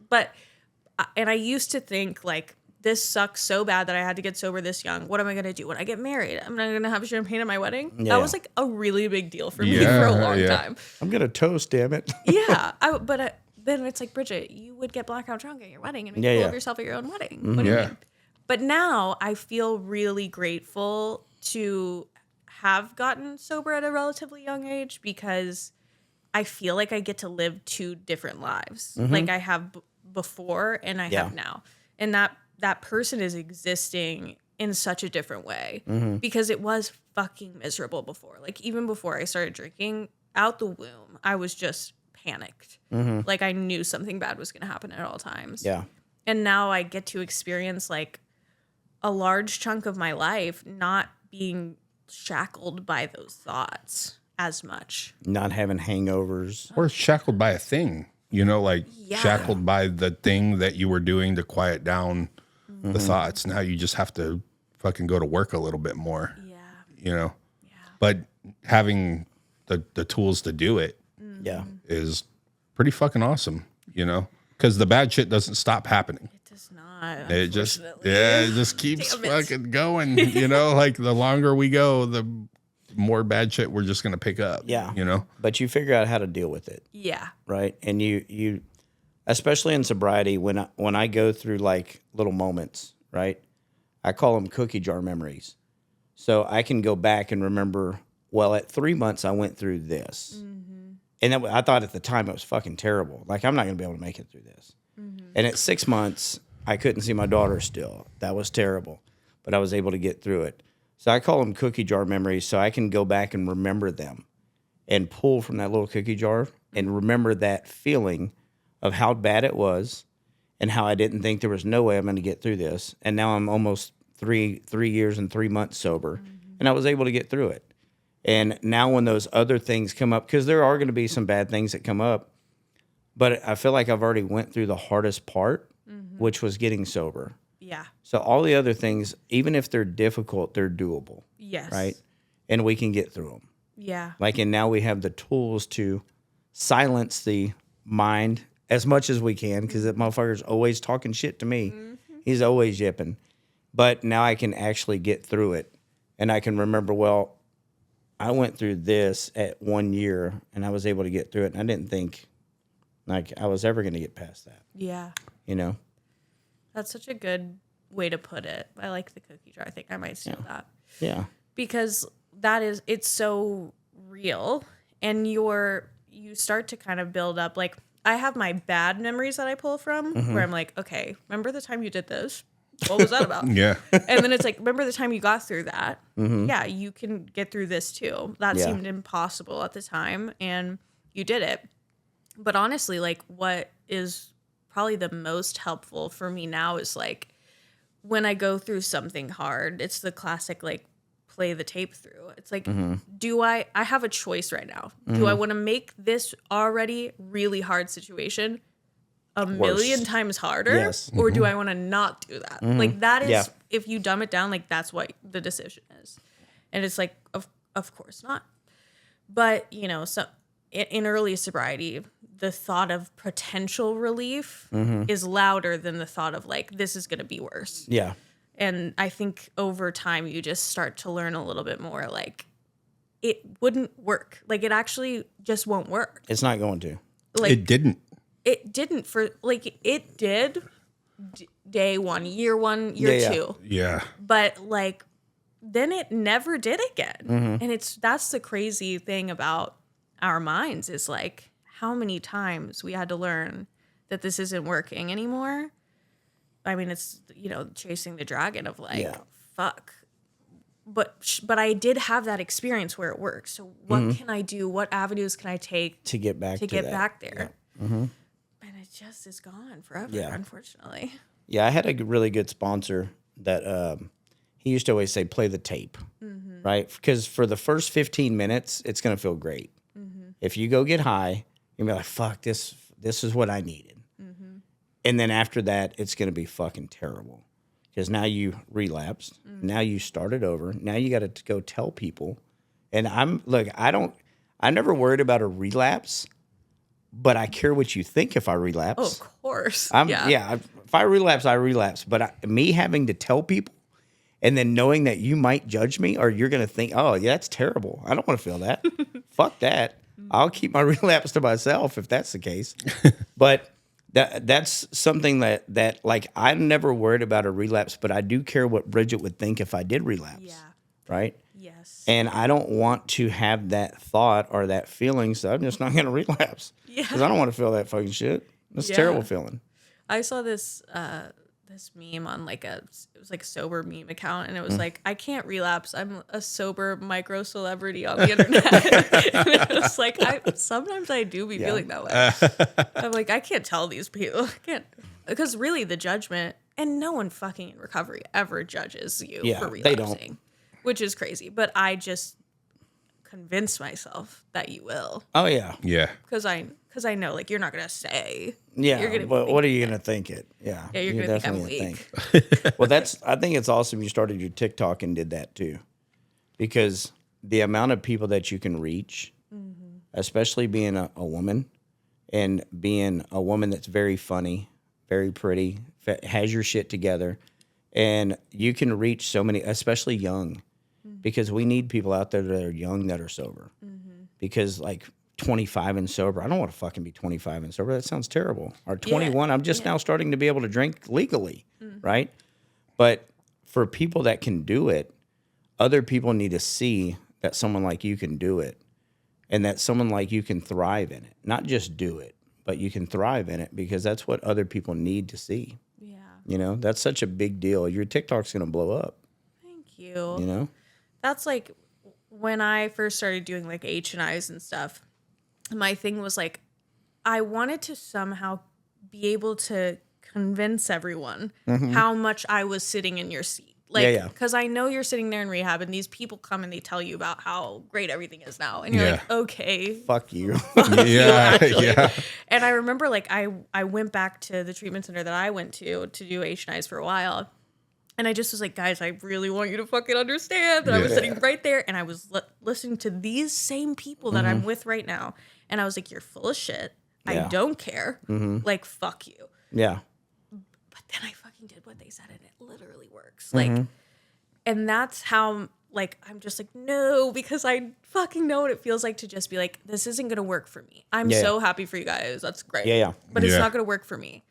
and I used to think like, this sucks so bad that I had to get sober this young. What am I going to do when I get married? I'm not going to have champagne at my wedding. Yeah. That was like a really big deal for me for a long time. I'm going to toast, damn it. Yeah. Then it's like, Bridget, you would get blackout drunk at your wedding and make a fool of yourself at your own wedding. What do you mean? But now I feel really grateful to have gotten sober at a relatively young age, because I feel like I get to live two different lives. Like I have before and I have now. And that person is existing in such a different way, because it was fucking miserable before. Like even before I started drinking, out the womb, I was just panicked. Like I knew something bad was going to happen at all times. Yeah. And now I get to experience like a large chunk of my life not being shackled by those thoughts as much. Not having hangovers. Or shackled by a thing, you know, like shackled by the thing that you were doing to quiet down the thoughts. Now you just have to fucking go to work a little bit more. Yeah. You know? Yeah. But having the tools to do it is pretty fucking awesome, you know? Because the bad shit doesn't stop happening. It does not. It just keeps fucking going, you know? Like the longer we go, the more bad shit we're just going to pick up. Yeah. You know? But you figure out how to deal with it. Yeah. Right? And you especially in sobriety, when I go through like little moments, right? I call them cookie jar memories. So I can go back and remember, well, at 3 months I went through this. And I thought at the time it was fucking terrible. Like, I'm not going to be able to make it through this. And at 6 months, I couldn't see my daughter still. That was terrible. But I was able to get through it. So I call them cookie jar memories, so I can go back and remember them and pull from that little cookie jar and remember that feeling of how bad it was and how I didn't think there was no way I'm going to get through this. And now I'm almost three years and 3 months sober, and I was able to get through it. And now when those other things come up, because there are going to be some bad things that come up, but I feel like I've already went through the hardest part, which was getting sober. Yeah. So all the other things, even if they're difficult, they're doable. Yes. Right? And we can get through them. Yeah. Like, and now we have the tools to silence the mind as much as we can, because that motherfucker's always talking shit to me. He's always yipping. But now I can actually get through it. And I can remember, well, I went through this at 1 year and I was able to get through it. And I didn't think like I was ever going to get past that. Yeah. You know? That's such a good way to put it. I like the cookie jar. I think I might steal that. Yeah. Because it's so real, and you start to kind of build up. Like, I have my bad memories that I pull from where I'm like, okay, remember the time you did this? What was that about? Yeah. And then it's like, remember the time you got through that? Yeah, you can get through this too. That seemed impossible at the time, and you did it. But honestly, like, what is probably the most helpful for me now is like, when I go through something hard, it's the classic, like, play the tape through. It's like, do I have a choice right now? Do I want to make this already really hard situation a million times harder? Yes. Or do I want to not do that? Like, that is, if you dumb it down, like, that's what the decision is. And it's like, of course not. But, you know, so in early sobriety, the thought of potential relief is louder than the thought of like, this is going to be worse. Yeah. And I think over time you just start to learn a little bit more like it wouldn't work. Like it actually just won't work. It's not going to. Like It didn't. it didn't for like it did day 1, year 1, year Yeah, 2. Yeah. But like then it never did again. And that's the crazy thing about our minds is like how many times we had to learn that this isn't working anymore. I mean, it's, chasing the dragon of like, fuck. But I did have that experience where it works. So what can I do? What avenues can I take To get back to that. back there? And it just is gone forever, unfortunately. Yeah, I had a really good sponsor that he used to always say, play the tape, right? Because for the first 15 minutes, it's going to feel great. If you go get high, you'll be like, fuck, this is what I needed. And then after that, it's going to be fucking terrible. Because now you relapsed. Now you started over. Now you got to go tell people. And I never worried about a relapse, but I care what you think if I relapse. Oh, of course. If I relapse, I relapse. But me having to tell people and then knowing that you might judge me or you're going to think, oh, yeah, that's terrible. I don't want to feel that. Fuck that. I'll keep my relapse to myself if that's the case. But that's something that like I'm never worried about a relapse, but I do care what Bridget would think if I did relapse. Yeah. Right? Yes. And I don't want to have that thought or that feeling, so I'm just not going to relapse. Yeah. Because I don't want to feel that fucking shit. That's a terrible feeling. I saw this this meme on like it was like a sober meme account, and it was like, I can't relapse. I'm a sober micro celebrity on the internet. And it was like sometimes I do be feeling that way. I'm like, I can't tell these people. I can't, because really the judgment, and no one fucking in recovery ever judges you for relapsing. They don't. Which is crazy. But I just convince myself that you will. Oh yeah. Yeah. Because I know, like, you're not gonna say. Yeah, You're gonna but what are you gonna think it? Yeah, Yeah, you're gonna think I'm weak. Well, I think it's awesome you started your TikTok and did that too, because the amount of people that you can reach, especially being a woman, and being a woman that's very funny, very pretty, has your shit together, and you can reach so many, especially young, because we need people out there that are young that are sober, because like 25 and sober. I don't want to fucking be 25 and sober. That sounds terrible. Or 21. I'm just now starting to be able to drink legally, right? But for people that can do it, other people need to see that someone like you can do it, and that someone like you can thrive in it. Not just do it, but you can thrive in it, because that's what other people need to see. Yeah. You know, that's such a big deal. Your TikTok's going to blow up. Thank you. You know? That's like when I first started doing like H&Is and stuff, my thing was like, I wanted to somehow be able to convince everyone how much I was sitting in your seat. Like, because I know you're sitting there in rehab and these people come and they tell you about how great everything is now. And you're like, okay. Fuck you. Yeah. And I remember like I went back to the treatment center that I went to do H&Is for a while. And I just was like, guys, I really want you to fucking understand that I was sitting right there and I was listening to these same people that I'm with right now. And I was like, you're full of shit. I don't care. Like, fuck you. Yeah. But then I fucking did what they said and it literally works. Like, and that's how, like, I'm just like, no, because I fucking know what it feels like to just be like, this isn't going to work for me. I'm so happy for you guys. That's great. Yeah. But it's not going to work for me.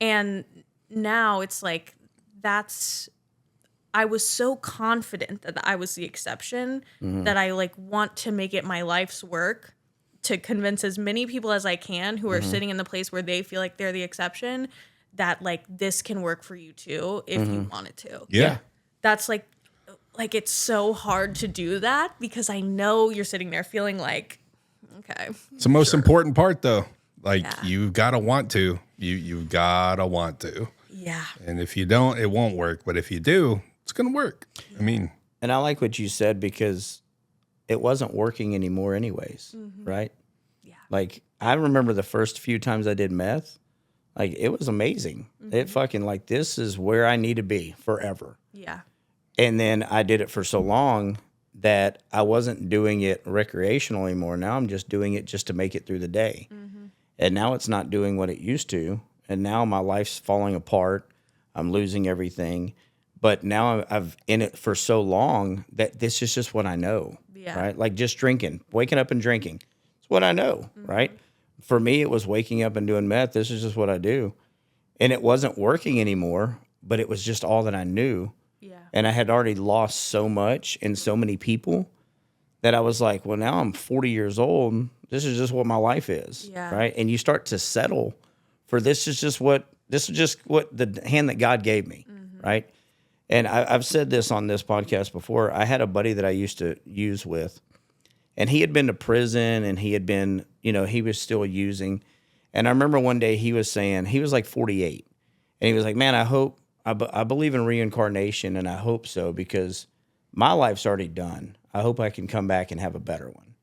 And now it's like, I was so confident that I was the exception that I like want to make it my life's work to convince as many people as I can who are sitting in the place where they feel like they're the exception that like this can work for you too if you wanted to. Yeah. That's like it's so hard to do that because I know you're sitting there feeling like, okay. It's the most important part though. Like you've got to want to. You've got to want to. Yeah. And if you don't, it won't work. But if you do, it's going to work. I mean. And I like what you said because it wasn't working anymore anyways, right? Yeah. Like, I remember the first few times I did meth, like, it was amazing. It fucking, like, this is where I need to be forever. Yeah. And then I did it for so long that I wasn't doing it recreational anymore. Now I'm just doing it just to make it through the day. And now it's not doing what it used to. And now my life's falling apart. I'm losing everything. But now I've in it for so long that this is just what I know. Yeah. Right? Like just drinking, waking up and drinking. It's what I know, right? For me, it was waking up and doing meth. This is just what I do. And it wasn't working anymore, but it was just all that I knew. Yeah. And I had already lost so much and so many people that I was like, well, now I'm 40 years old. This is just what my life is. Yeah. Right. And you start to settle for this is just what the hand that God gave me. Right. And I've said this on this podcast before. I had a buddy that I used to use with, and he had been to prison and he had been, he was still using. And I remember one day he was saying, he was like 48. And he was like, man, I believe in reincarnation, and I hope so because my life's already done. I hope I can come back and have a better one.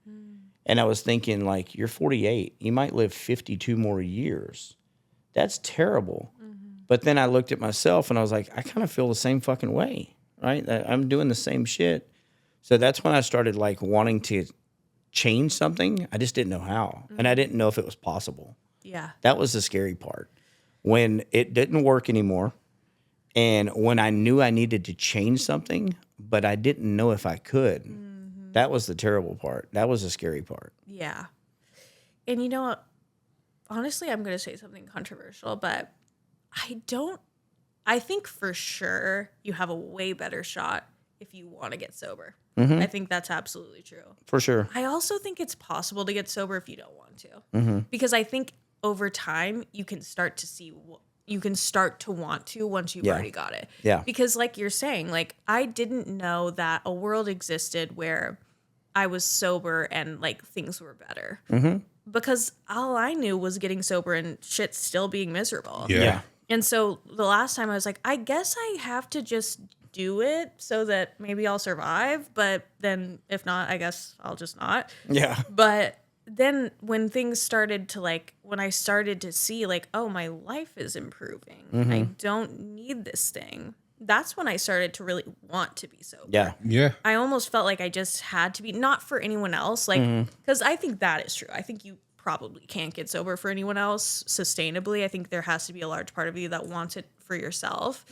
And I was thinking, like, you're 48. You might live 52 more years. That's terrible. But then I looked at myself and I was like, I kind of feel the same fucking way, right? I'm doing the same shit. So that's when I started, like, wanting to change something. I just didn't know how. And I didn't know if it was possible. Yeah. That was the scary part. When it didn't work anymore, and when I knew I needed to change something, but I didn't know if I could. That was the terrible part. That was the scary part. Yeah. And you know what? Honestly, I'm going to say something controversial, but I think for sure you have a way better shot if you want to get sober. I think that's absolutely true. For sure. I also think it's possible to get sober if you don't want to. Because I think over time you can start to see you can start to want to once you've already got it. Yeah. Because like you're saying, like I didn't know that a world existed where I was sober and like things were better. Because all I knew was getting sober and shit still being miserable. Yeah. And so the last time I was like, I guess I have to just do it so that maybe I'll survive. But then if not, I guess I'll just not. Yeah. But then when things started to like, when I started to see like, oh, my life is improving. I don't need this thing. That's when I started to really want to be sober. Yeah. Yeah. I almost felt like I just had to be, not for anyone else. Like, because I think that is true. I think you probably can't get sober for anyone else sustainably. I think there has to be a large part of you that wants it for yourself.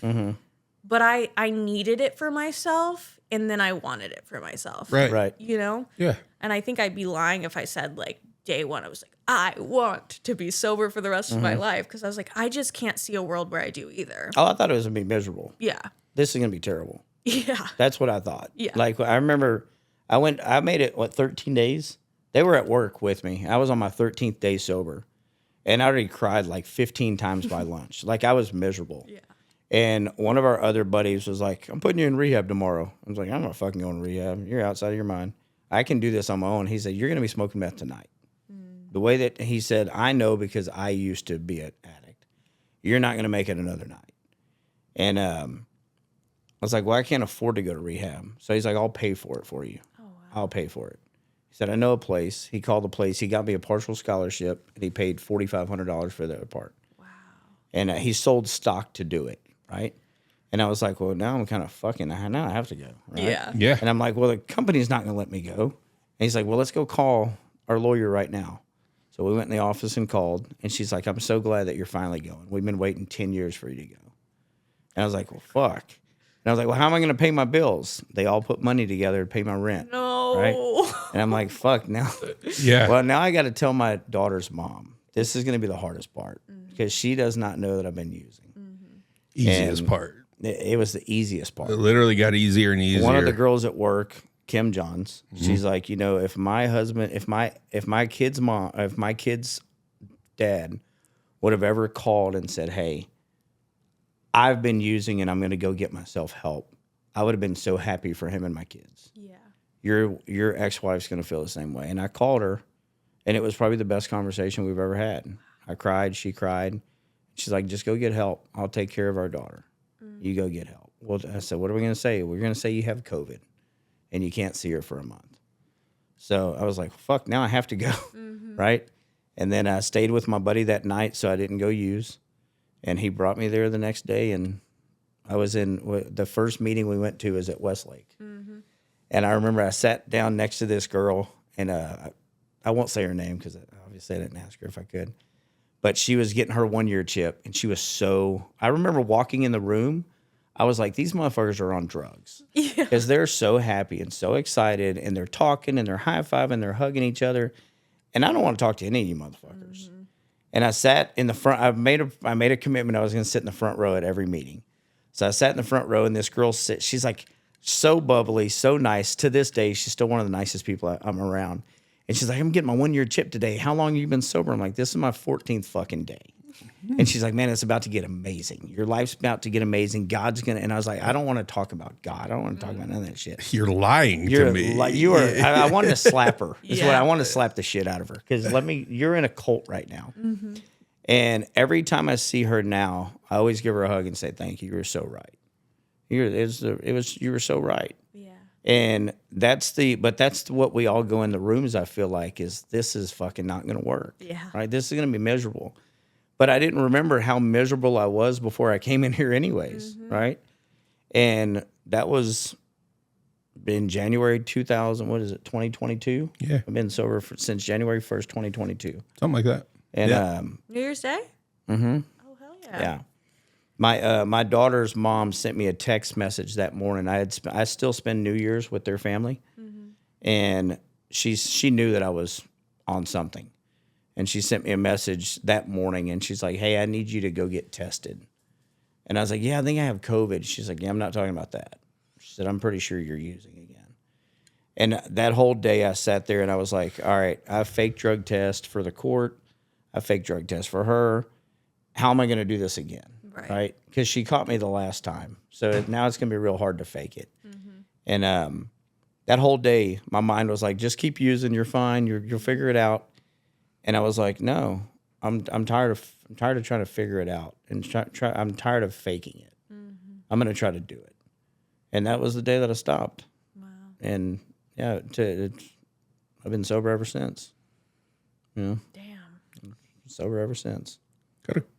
But I needed it for myself, and then I wanted it for myself. Right. Right. You know? Yeah. And I think I'd be lying if I said, like, day one, I was like, I want to be sober for the rest of my life. Because I was like, I just can't see a world where I do either. Oh, I thought it was going to be miserable. Yeah. This is going to be terrible. Yeah. That's what I thought. Yeah. Like, I remember I made it, 13 days? They were at work with me. I was on my 13th day sober. And I already cried like 15 times by lunch. Like, I was miserable. Yeah. And one of our other buddies was like, I'm putting you in rehab tomorrow. I was like, I'm not fucking going to rehab. You're outside of your mind. I can do this on my own. He said, you're going to be smoking meth tonight. The way that he said, I know because I used to be an addict. You're not going to make it another night. And I was like, well, I can't afford to go to rehab. So he's like, I'll pay for it for you. Oh, wow. I'll pay for it. He said, I know a place. He called the place. He got me a partial scholarship, and he paid $4,500 for the part. Wow. And he sold stock to do it, right? And I was like, well, now I'm kind of fucking, now I have to go, right? Yeah. Yeah. And I'm like, well, the company's not going to let me go. And he's like, well, let's go call our lawyer right now. So we went in the office and called, and she's like, I'm so glad that you're finally going. We've been waiting 10 years for you to go. And I was like, well, fuck. And I was like, well, how am I going to pay my bills? They all put money together to pay my rent. No. Right? And I'm like, fuck, now. Yeah. Well, now I got to tell my daughter's mom. This is going to be the hardest part because she does not know that I've been using. Easiest And part. It was the easiest part. It literally got easier and easier. One of the girls at work, Kim Johns, she's like, if my husband, if my kid's mom, if my kid's dad would have ever called and said, hey, I've been using and I'm going to go get myself help, I would have been so happy for him and my kids. Yeah. Your ex-wife's going to feel the same way. And I called her, and it was probably the best conversation we've ever had. I cried. She cried. She's like, just go get help. I'll take care of our daughter. You go get help. Well, I said, what are we going to say? We're going to say you have COVID and you can't see her for a month. So I was like, fuck, now I have to go, right? And then I stayed with my buddy that night so I didn't go use. And he brought me there the next day, and I was in the first meeting we went to was at Westlake. And I remember I sat down next to this girl, and I won't say her name because obviously I didn't ask her if I could. but she was getting her 1 year chip, and she was I remember walking in the room. I was like, these motherfuckers are on drugs because they're so happy and so excited, and they're talking and they're high-fiving, they're hugging each other. And I don't want to talk to any of you motherfuckers. And I sat in the front. I made a commitment. I was going to sit in the front row at every meeting. So I sat in the front row, and this girl she's like so bubbly, so nice. To this day, she's still one of the nicest people I'm around. And she's like, I'm getting my 1 year chip today. How long have you been sober? I'm like, this is my 14th fucking day. And she's like, man, it's about to get amazing. Your life's about to get amazing. God's going to, and I was like, I don't want to talk about God. I don't want to talk about none of that shit. You're lying to me. I wanted to slap her. Is what I wanted to slap the shit out of her. Because you're in a cult right now. Mm-hmm. And every time I see her now, I always give her a hug and say, thank you. You were so right. You were so right. Yeah. And that's what we all go in the rooms, I feel like, is this is fucking not going to work. Yeah. Right? This is going to be miserable. But I didn't remember how miserable I was before I came in here anyways, right? And that was in January 2022? Yeah. I've been sober since January 1st, 2022. Something like that. And New Year's Day? Mm-hmm. Oh, hell yeah. Yeah. My daughter's mom sent me a text message that morning. I still spend New Year's with their family. Mm-hmm. And she knew that I was on something. And she sent me a message that morning, and she's like, hey, I need you to go get tested. And I was like, yeah, I think I have COVID. She's like, yeah, I'm not talking about that. She said, I'm pretty sure you're using again. And that whole day I sat there, and I was like, all right, I fake drug test for the court. I fake drug test for her. How am I going to do this again? Right? Because she caught me the last time. So now it's going to be real hard to fake it. Mm-hmm. And that whole day, my mind was like, just keep using. You're fine. You'll figure it out. And I was like, no, I'm tired of trying to figure it out, and I'm tired of faking it. Mm-hmm. I'm going to try to do it. And that was the day that I stopped. Wow. And yeah, I've been sober ever since. You know? Damn. Sober ever since.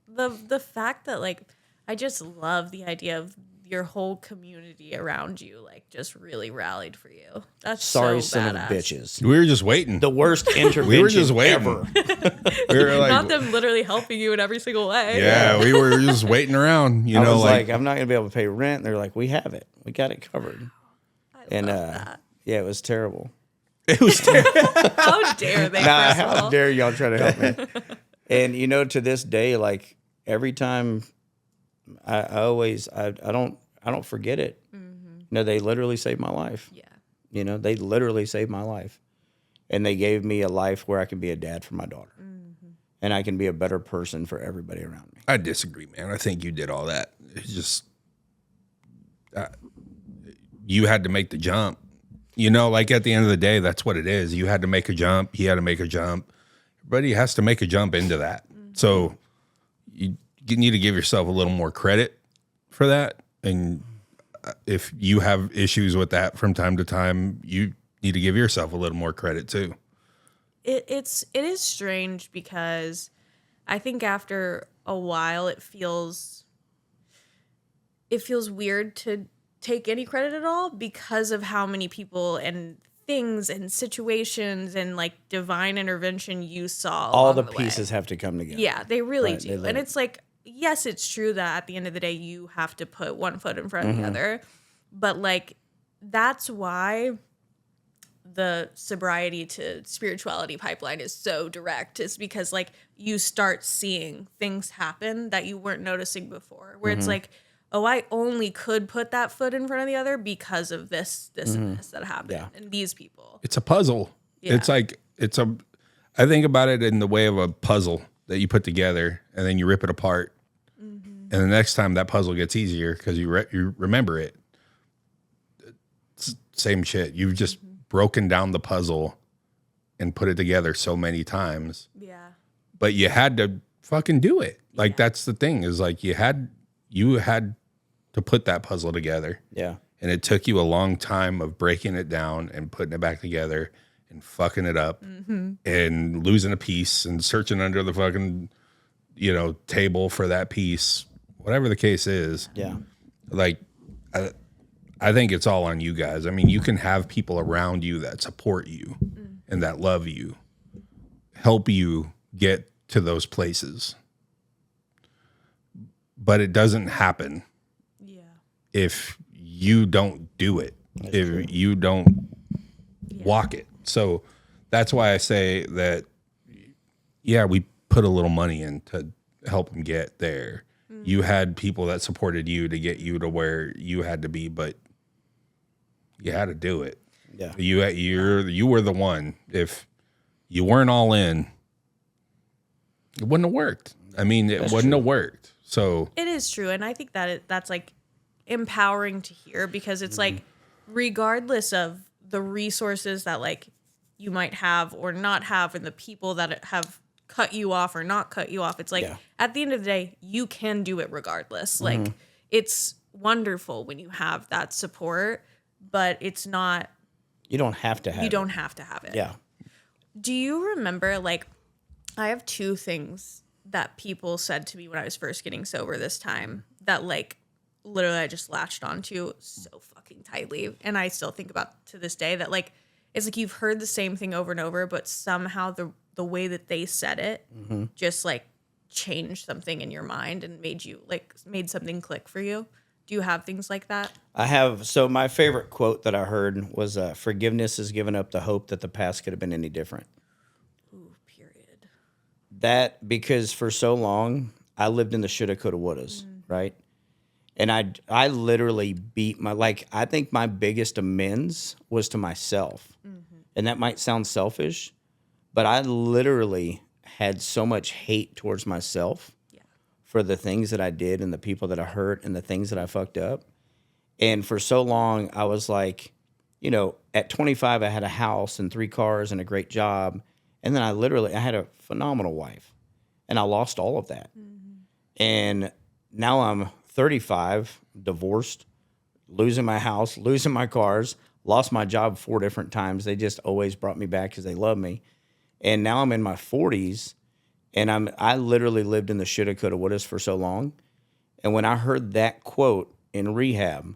The fact that, like, I just love the idea of your whole community around you, like, just really rallied for you. That's sorry, so son badass. of bitches. We were just waiting. The worst intervention we were just waiting. ever. We were like, not them literally helping you in every single way. Yeah, we were just waiting around. I was like, I'm not going to be able to pay rent. And they're like, we have it. We got it covered. I love that. Yeah, it was terrible. It was terrible. How dare they? How dare y'all try to help me? And to this day, like every time, I don't forget it. Mm-hmm. They literally saved my life. Yeah. They literally saved my life, and they gave me a life where I can be a dad for my daughter, and I can be a better person for everybody around me. I disagree, man. I think you did all that. It's just you had to make the jump. Like at the end of the day, that's what it is. You had to make a jump. He had to make a jump. Everybody has to make a jump into that. Mm-hmm. So you need to give yourself a little more credit for that. And if you have issues with that from time to time, you need to give yourself a little more credit too. It is strange because I think after a while it feels weird to take any credit at all because of how many people and things and situations and like divine intervention you saw. All the pieces have to come together. Yeah, they really do. And it's like, yes, it's true that at the end of the day, you have to put one foot in front of the other. But like, that's why the sobriety to spirituality pipeline is so direct, is because like you start seeing things happen that you weren't noticing before, where it's like, oh, I only could put that foot in front of the other because of this and this that happened and these people. It's a puzzle. Yeah. It's like, I think about it in the way of a puzzle that you put together and then you rip it apart. Mm-hmm. And the next time that puzzle gets easier because you remember it. It's same shit. You've just broken down the puzzle and put it together so many times. Yeah. But you had to fucking do it. Like that's the thing, is like you had to put that puzzle together. Yeah. And it took you a long time of breaking it down and putting it back together and fucking it up and losing a piece and searching under the fucking, table for that piece, whatever the case is. Yeah. Like, I think it's all on you guys. I mean, you can have people around you that support you and that love you, help you get to those places. But it doesn't happen if you don't do it, if you don't walk it. So that's why I say that, yeah, we put a little money in to help them get there. You had people that supported you to get you to where you had to be, but you had to do it. Yeah. You were the one. If you weren't all in, it wouldn't have worked. I mean, it wouldn't have worked. So it is true. And I think that that's like empowering to hear, because it's like, regardless of the resources that like you might have or not have, and the people that have cut you off or not cut you off, it's like at the end of the day, you can do it regardless. Like, it's wonderful when you have that support, but it's not, you don't have to have you don't have to have it. Yeah. Do you remember, like, I have two things that people said to me when I was first getting sober this time that, like, literally I just latched onto so fucking tightly, and I still think about to this day, that, like, it's like you've heard the same thing over and over, but somehow the way that they said it just, like, changed something in your mind and made something click for you. Do you have things like that? I have. So my favorite quote that I heard was, forgiveness has given up the hope that the past could have been any different. Ooh, period. That, because for so long, I lived in the shoulda, coulda, wouldas, right? And I literally beat I think my biggest amends was to myself. And that might sound selfish, but I literally had so much hate towards myself for the things that I did and the people that I hurt and the things that I fucked up. And for so long, I was like, you know, at 25, I had a house and 3 cars and a great job. And then I had a phenomenal wife, and I lost all of that. And now I'm 35, divorced, losing my house, losing my cars, lost my job 4 different times. They just always brought me back because they love me. And now I'm in my 40s, and I literally lived in the shoulda, coulda, wouldas for so long. And when I heard that quote in rehab,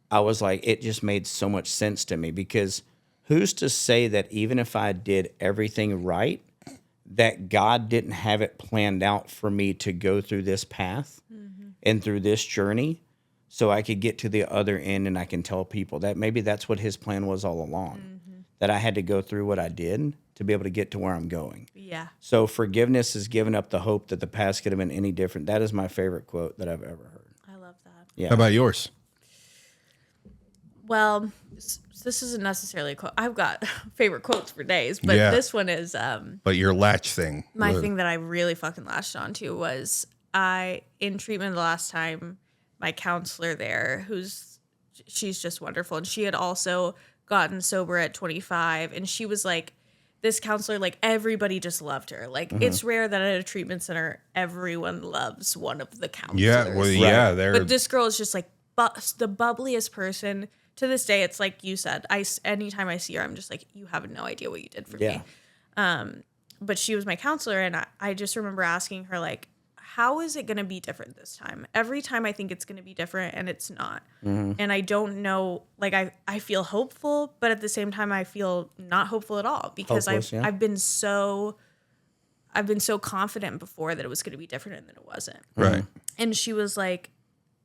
I was like, it just made so much sense to me, because who's to say that even if I did everything right, that God didn't have it planned out for me to go through this path and through this journey so I could get to the other end, and I can tell people that maybe that's what his plan was all along, that I had to go through what I did to be able to get to where I'm going. Yeah. So forgiveness has given up the hope that the past could have been any different. That is my favorite quote that I've ever heard. I love that. Yeah. how about yours? Well, this isn't necessarily a quote. I've got favorite quotes for days, but this one is But your latch thing. my thing that I really fucking latched onto was, in treatment the last time, my counselor there, she's just wonderful, and she had also gotten sober at 25, and she was like, this counselor, like, everybody just loved her. Like, it's rare that at a treatment center everyone loves one of the counselors. Yeah, well, But this girl is just like the bubbliest person. To this day, it's like you said. Anytime I see her, I'm just like, you have no idea what you did for me. But she was my counselor, and I just remember asking her, like, how is it going to be different this time? Every time I think it's going to be different, and it's not. And I don't know, like, I feel hopeful, but at the same time, I feel not hopeful at all, because I've been so confident before that it was going to be different, and then it wasn't. Right. And she was like,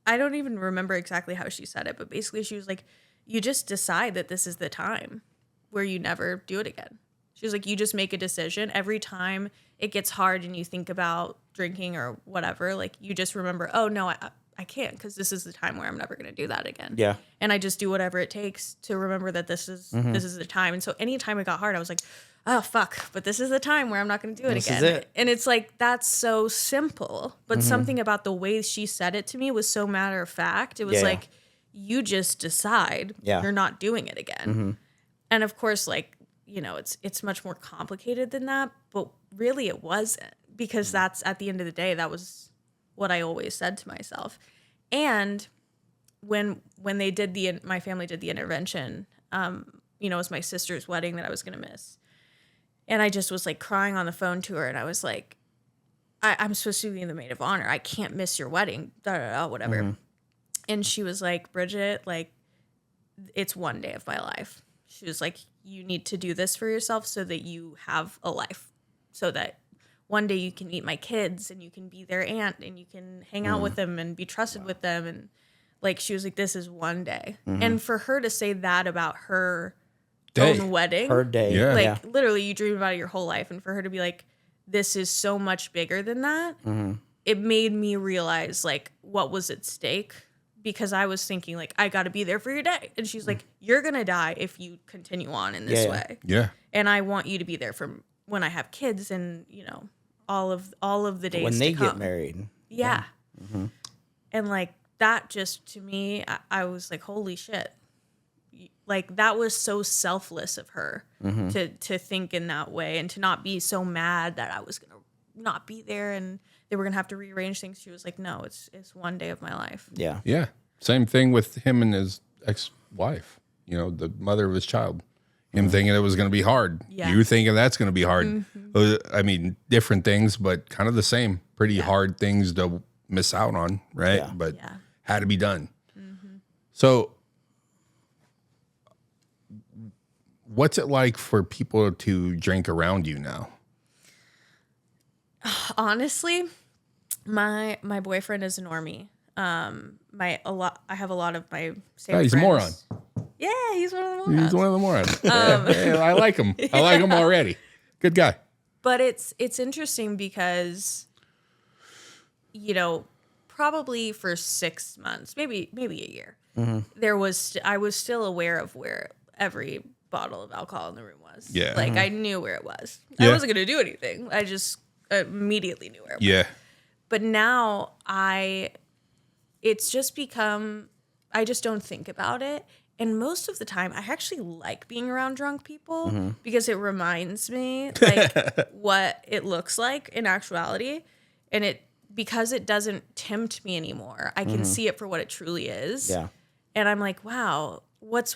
I don't even remember exactly how she said it, but basically she was like, you just decide that this is the time where you never do it again. She was like, you just make a decision every time it gets hard and you think about drinking or whatever. Like, you just remember, oh no, I can't, because this is the time where I'm never going to do that again. Yeah. And I just do whatever it takes to remember that this is the time. And so anytime it got hard, I was like, oh fuck, but this is the time where I'm not going to do it again. Is it. And it's like, that's so simple, but something about the way she said it to me was so matter of fact. It was like, you just decide you're not doing it again. And of course, like, you know, it's much more complicated than that, but really it wasn't, because that's, at the end of the day, that was what I always said to myself. And when they did my family did the intervention, you know, it was my sister's wedding that I was going to miss. And I just was like crying on the phone to her, and I was like, I'm supposed to be the maid of honor. I can't miss your wedding, whatever. And she was like, Bridget, like, it's one day of my life. She was like, you need to do this for yourself so that you have a life, so that one day you can meet my kids and you can be their aunt and you can hang out with them and be trusted with them. And like, she was like, this is one day. And for her to say that about her own wedding, Her day. Yeah. like literally you dream about it your whole life. And for her to be like, this is so much bigger than that. It made me realize like what was at stake, because I was thinking like, I got to be there for your day. And she's like, you're going to die if you continue on in this way. Yeah. And I want you to be there for when I have kids and, you know, all of the days When they to come. get married. Yeah. And like that just to me, I was like, holy shit. Like that was so selfless of her to think in that way and to not be so mad that I was going to not be there and they were going to have to rearrange things. She was like, no, it's one day of my life. Yeah. Yeah. Same thing with him and his ex-wife, you know, the mother of his child. Him thinking it was going to be hard. Yeah. You thinking that's going to be hard. I mean, different things, but kind of the same. Pretty hard things to miss out on, right? Yeah. But Yeah. had to be done. So what's it like for people to drink around you now? Honestly, my boyfriend is a normie. I have a lot of my same Oh, he's a friends. moron. Yeah, he's one of the morons. He's one of the morons. Yeah, I like him. I like him already. Good guy. But it's interesting because, you know, probably for 6 months, maybe a year, I was still aware of where every bottle of alcohol in the room was. Yeah. Like I knew where it was. Yeah. I wasn't going to do anything. I just immediately knew where it was. Yeah. But now it's just become, I just don't think about it. And most of the time, I actually like being around drunk people because it reminds me like what it looks like in actuality. And because it doesn't tempt me anymore, I can see it for what it truly is. Yeah. And I'm like, wow, what's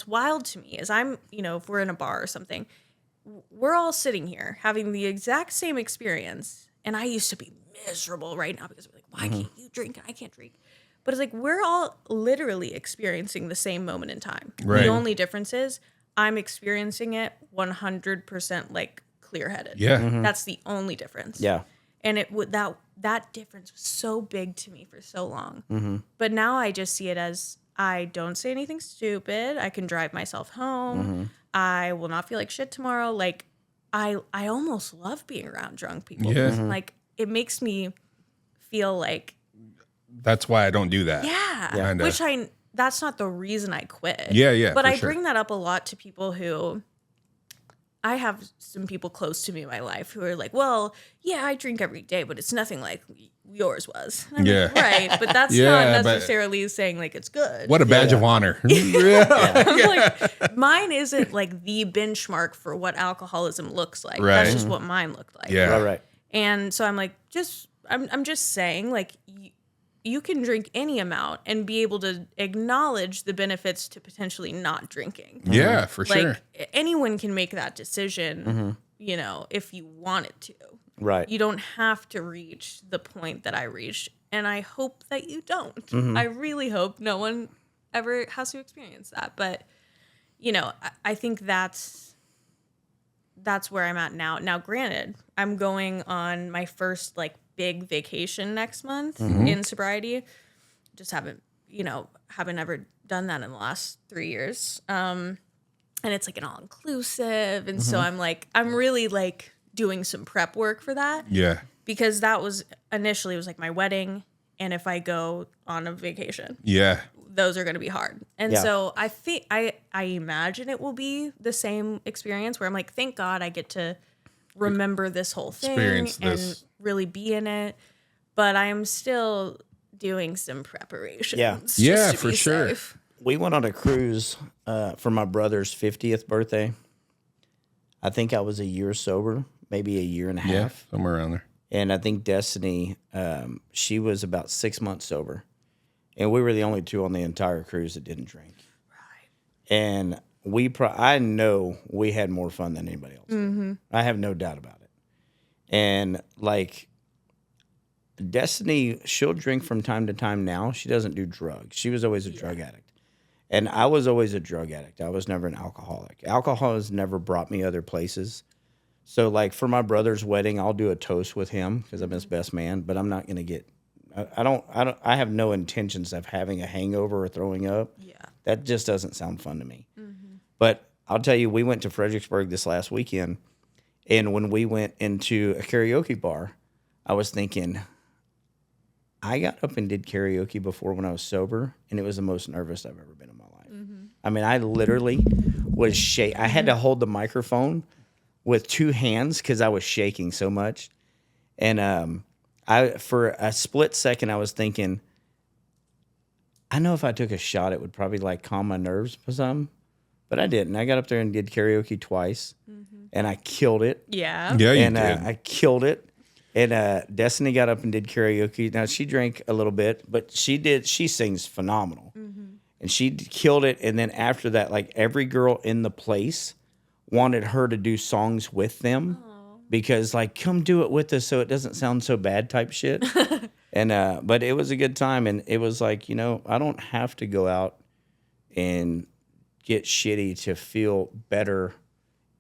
wild to me is if we're in a bar or something, we're all sitting here having the exact same experience. And I used to be miserable right now because we're like, why can't you drink and I can't drink? But it's like we're all literally experiencing the same moment in time. Right. The only difference is I'm experiencing it 100% like clear-headed. Yeah. That's the only difference. Yeah. And that difference was so big to me for so long. But now I just see it as I don't say anything stupid. I can drive myself home. I will not feel like shit tomorrow. Like I almost love being around drunk people. Yeah. Like it makes me feel like That's why I don't do that. yeah. Kinda. Which that's not the reason I quit. Yeah, But for I sure. bring that up a lot to people who I have some people close to me in my life who are like, well, yeah, I drink every day, but it's nothing like yours was. And I'm like, right. But that's Yeah, not but- necessarily saying like it's good. What a badge of honor. Yeah. I'm like, mine isn't like the benchmark for what alcoholism looks like. Right. That's just what mine looked like. Yeah. Right. And so I'm like, I'm just saying, like, you can drink any amount and be able to acknowledge the benefits to potentially not drinking. Yeah, for Like, sure. anyone can make that decision, if you wanted to. Right. You don't have to reach the point that I reached. And I hope that you don't. I really hope no one ever has to experience that. But, I think that's where I'm at now. Now, granted, I'm going on my first like big vacation next month in sobriety. Just haven't ever done that in the last 3 years. And it's like an all inclusive. And so I'm really like doing some prep work for that Yeah. because that was initially it was like my wedding. And if I go on a vacation, Yeah. those are going to be hard. And Yeah. so I think I imagine it will be the same experience where I'm like, thank God I get to remember this whole thing Experience and this. really be in it. But I am still doing some preparations. Yeah. just Yeah, to for be sure. safe. We went on a cruise for my brother's 50th birthday. I think I was a year sober, maybe a year and a Yeah. half. Somewhere around there. And I think Destiny, she was about 6 months sober. And we were the only two on the entire cruise that didn't drink. Right. And I know we had more fun than anybody else did. I have no doubt about it. And like Destiny, she'll drink from time to time now. She doesn't do drugs. She was always a drug addict. And I was always a drug addict. I was never an alcoholic. Alcohol has never brought me other places So like for my brother's wedding, I'll do a toast with him because I'm his best man, but I'm not going to get, I have no intentions of having a hangover or throwing up. Yeah. That just doesn't sound fun to me. But I'll tell you, we went to Fredericksburg this last weekend, and when we went into a karaoke bar, I was thinking, I got up and did karaoke before when I was sober, and it was the most nervous I've ever been in my life. I mean, I literally was shaking. I had to hold the microphone with two hands because I was shaking so much. And for a split second, I was thinking, I know if I took a shot, it would probably like calm my nerves or something. But I didn't. I got up there and did karaoke twice, and I killed it. Yeah. Yeah, you And did. I killed it. And Destiny got up and did karaoke. Now, she drank a little bit, but she sings phenomenal. And she killed it. And then after that, like every girl in the place wanted her to do songs with them because like, come do it with us so it doesn't sound so bad type shit. And but it was a good time. And it was like, I don't have to go out and get shitty to feel better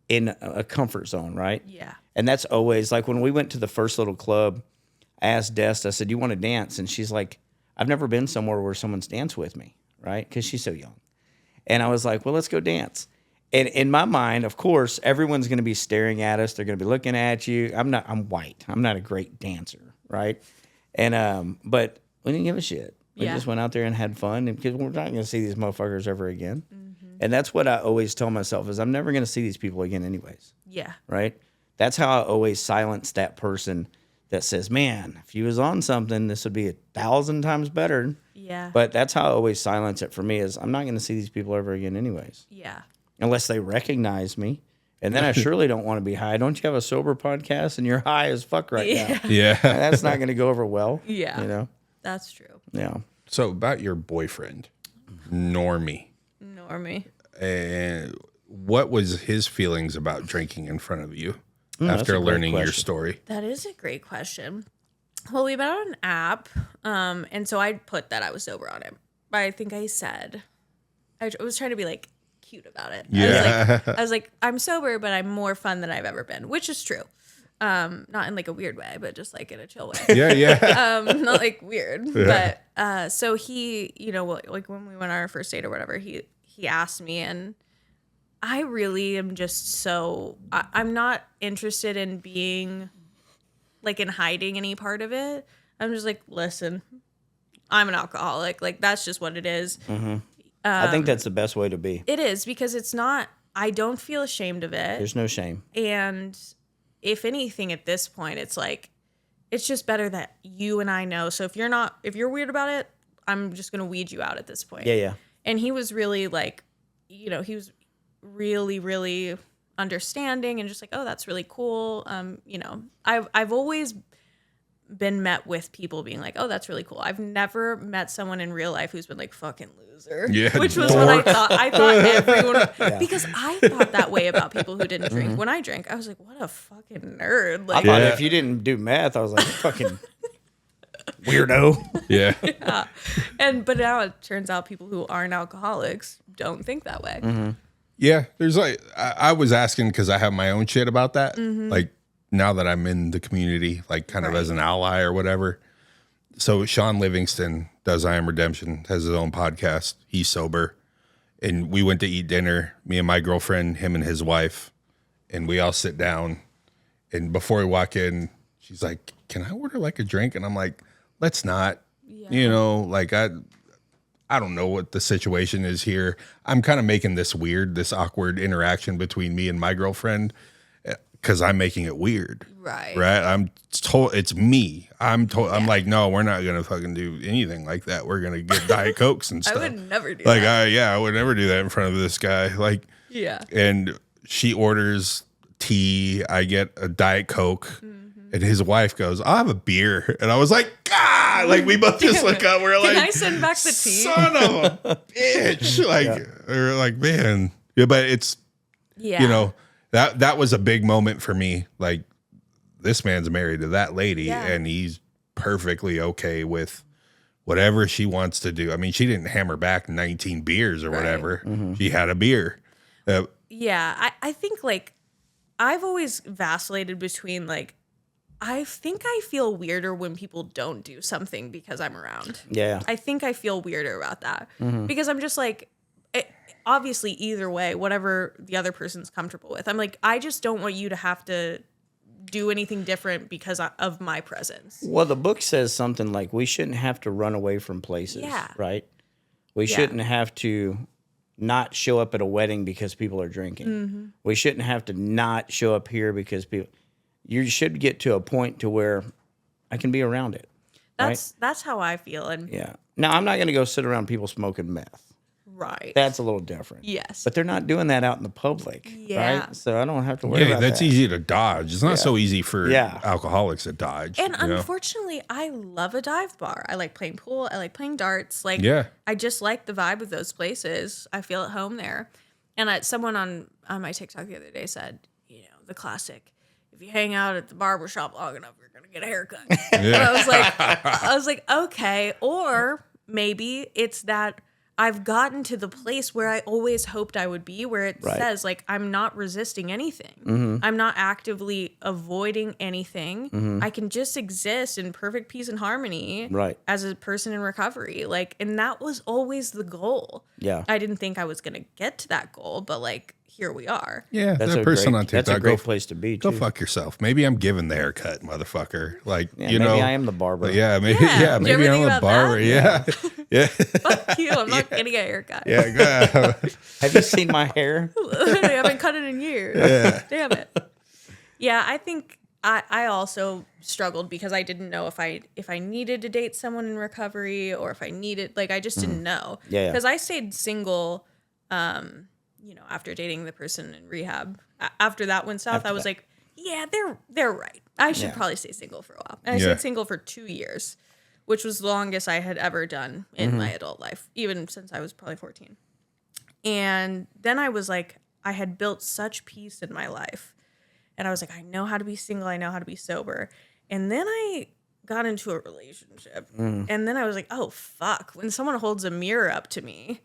in a comfort zone, right? Yeah. And that's always like when we went to the first little club, I asked Dest, I said, you want to dance? And she's like, I've never been somewhere where someone's danced with me, right? Because she's so young. And I was like, well, let's go dance. And in my mind, of course, everyone's going to be staring at us. They're going to be looking at you. I'm white. I'm not a great dancer, right? And but we didn't give a shit. We just went out there and had fun because we're not going to see these motherfuckers ever again. And that's what I always tell myself is I'm never going to see these people again anyways. Yeah. Right? That's how I always silence that person that says, man, if he was on something, this would be 1,000 times better. Yeah. But that's how I always silence it for me is I'm not going to see these people ever again anyways. Yeah. Unless they recognize me. And then I surely don't want to be high. Don't you have a sober podcast and you're high as fuck right now? Yeah. That's not going to go over well. Yeah. That's true. Yeah. So about your boyfriend, Normie, and what was his feelings about drinking in front of you after a great learning your question. story? That is a great question. Well, we met on an app, and so I put that I was sober on it. But I think I said, I was trying to be like cute about it. Yeah. I was like, I'm sober, but I'm more fun than I've ever been, which is true. Not in like a weird way, but just like in a chill way. Yeah. Not like weird. Yeah. But so he, like when we went on our first date or whatever, he asked me, and I really am just so I'm not interested in being like in hiding any part of it. I'm just like, listen, I'm an alcoholic. Like that's just what it is. I think that's the best way to be. It is because it's not. I don't feel ashamed of it. There's no shame. And if anything, at this point, it's like, it's just better that you and I know. So if you're weird about it, I'm just going to weed you out at this point. Yeah. And he was really like, he was really, really understanding and just like, oh, that's really cool. I've always been met with people being like, oh, that's really cool. I've never met someone in real life who's been like fucking loser. Yeah, Which was what I thought. I thought everyone because I thought that way about people who didn't drink. When I drank, I was like, what a fucking nerd. I Like thought if you didn't do math, I was like, fucking weirdo. Yeah. but now it turns out people who aren't alcoholics don't think that way. Yeah. There's like, I was asking because I have my own shit about that. Like now that I'm in the community, like kind of as an ally or whatever. So Sean Livingston does I Am Redemption, has his own podcast. He's sober. And we went to eat dinner, me and my girlfriend, him and his wife. And we all sit down. And before we walk in, she's like, can I order like a drink? And I'm like, let's not. Yeah. Like I don't know what the situation is here. I'm kind of making this awkward interaction between me and my girlfriend because I'm making it weird. Right. I'm told it's me. I'm like, no, we're not going to fucking do anything like that. We're going to get Diet Cokes and stuff. I would never do like, that. I would never do that in front of this guy. Like, Yeah. and she orders tea. I get a Diet Coke. And his wife goes, I'll have a beer. And I was like, God, like we both just look up. We're like, Can I send back the tea? Son of a bitch. Like, or like, man. Yeah, but it's, that was a big moment for me. Like, this man's married to that lady and he's perfectly okay with whatever she wants to do. I mean, she didn't hammer back 19 beers or whatever. She had a beer. Yeah. I think like I've always vacillated between like, I think I feel weirder when people don't do something because I'm around. Yeah. I think I feel weirder about that because I'm just like, obviously either way, whatever the other person's comfortable with. I'm like, I just don't want you to have to do anything different because of my presence. Well, the book says something like we shouldn't have to run away from places, Yeah. right? We shouldn't have to not show up at a wedding because people are drinking. We shouldn't have to not show up here because people. You should get to a point to where I can be around it. That's how I feel. And Yeah. Now, I'm not going to go sit around people smoking meth. right. That's a little different. Yes. But they're not doing that out in the public, Yeah. right? So I don't have to worry Yeah, about that's that. easy to dodge. It's not so easy for Yeah. alcoholics to dodge. And you know? unfortunately, I love a dive bar. I like playing pool. I like playing darts. Like, Yeah. I just like the vibe of those places. I feel at home there. And someone on my TikTok the other day said, the classic, if you hang out at the barber shop long enough, you're gonna get a haircut. And I was like, okay. Or maybe it's that I've gotten to the place where I always hoped I would be, where it says like I'm not resisting anything. I'm not actively avoiding anything. I can just exist in perfect peace and harmony as a person in recovery. Like, and that was always the goal. Yeah. I didn't think I was gonna get to that goal, but like here we are. Yeah, That's that person on TikTok. That's a great place to be, Go too. fuck yourself. Maybe I'm giving the haircut, motherfucker. Like, Yeah, maybe I am the barber. Yeah, maybe. Yeah. Yeah, Did you maybe ever I'm think a about barber. that? Yeah, yeah, Fuck you. I'm not getting a haircut. yeah. Go. Have you seen my hair? I haven't cut it in years. Yeah. Damn it. Yeah, I think I also struggled because I didn't know if I needed to date someone in recovery or if I needed, like, I just didn't know. Yeah. Because I stayed single, after dating the person in rehab. After that went south, I was like, yeah, they're right. I should probably stay single for a while. And I stayed single for 2 years, which was the longest I had ever done in my adult life, even since I was probably 14. And then I was like, I had built such peace in my life. And I was like, I know how to be single. I know how to be sober. And then I got into a relationship. And then I was like, oh, fuck. When someone holds a mirror up to me,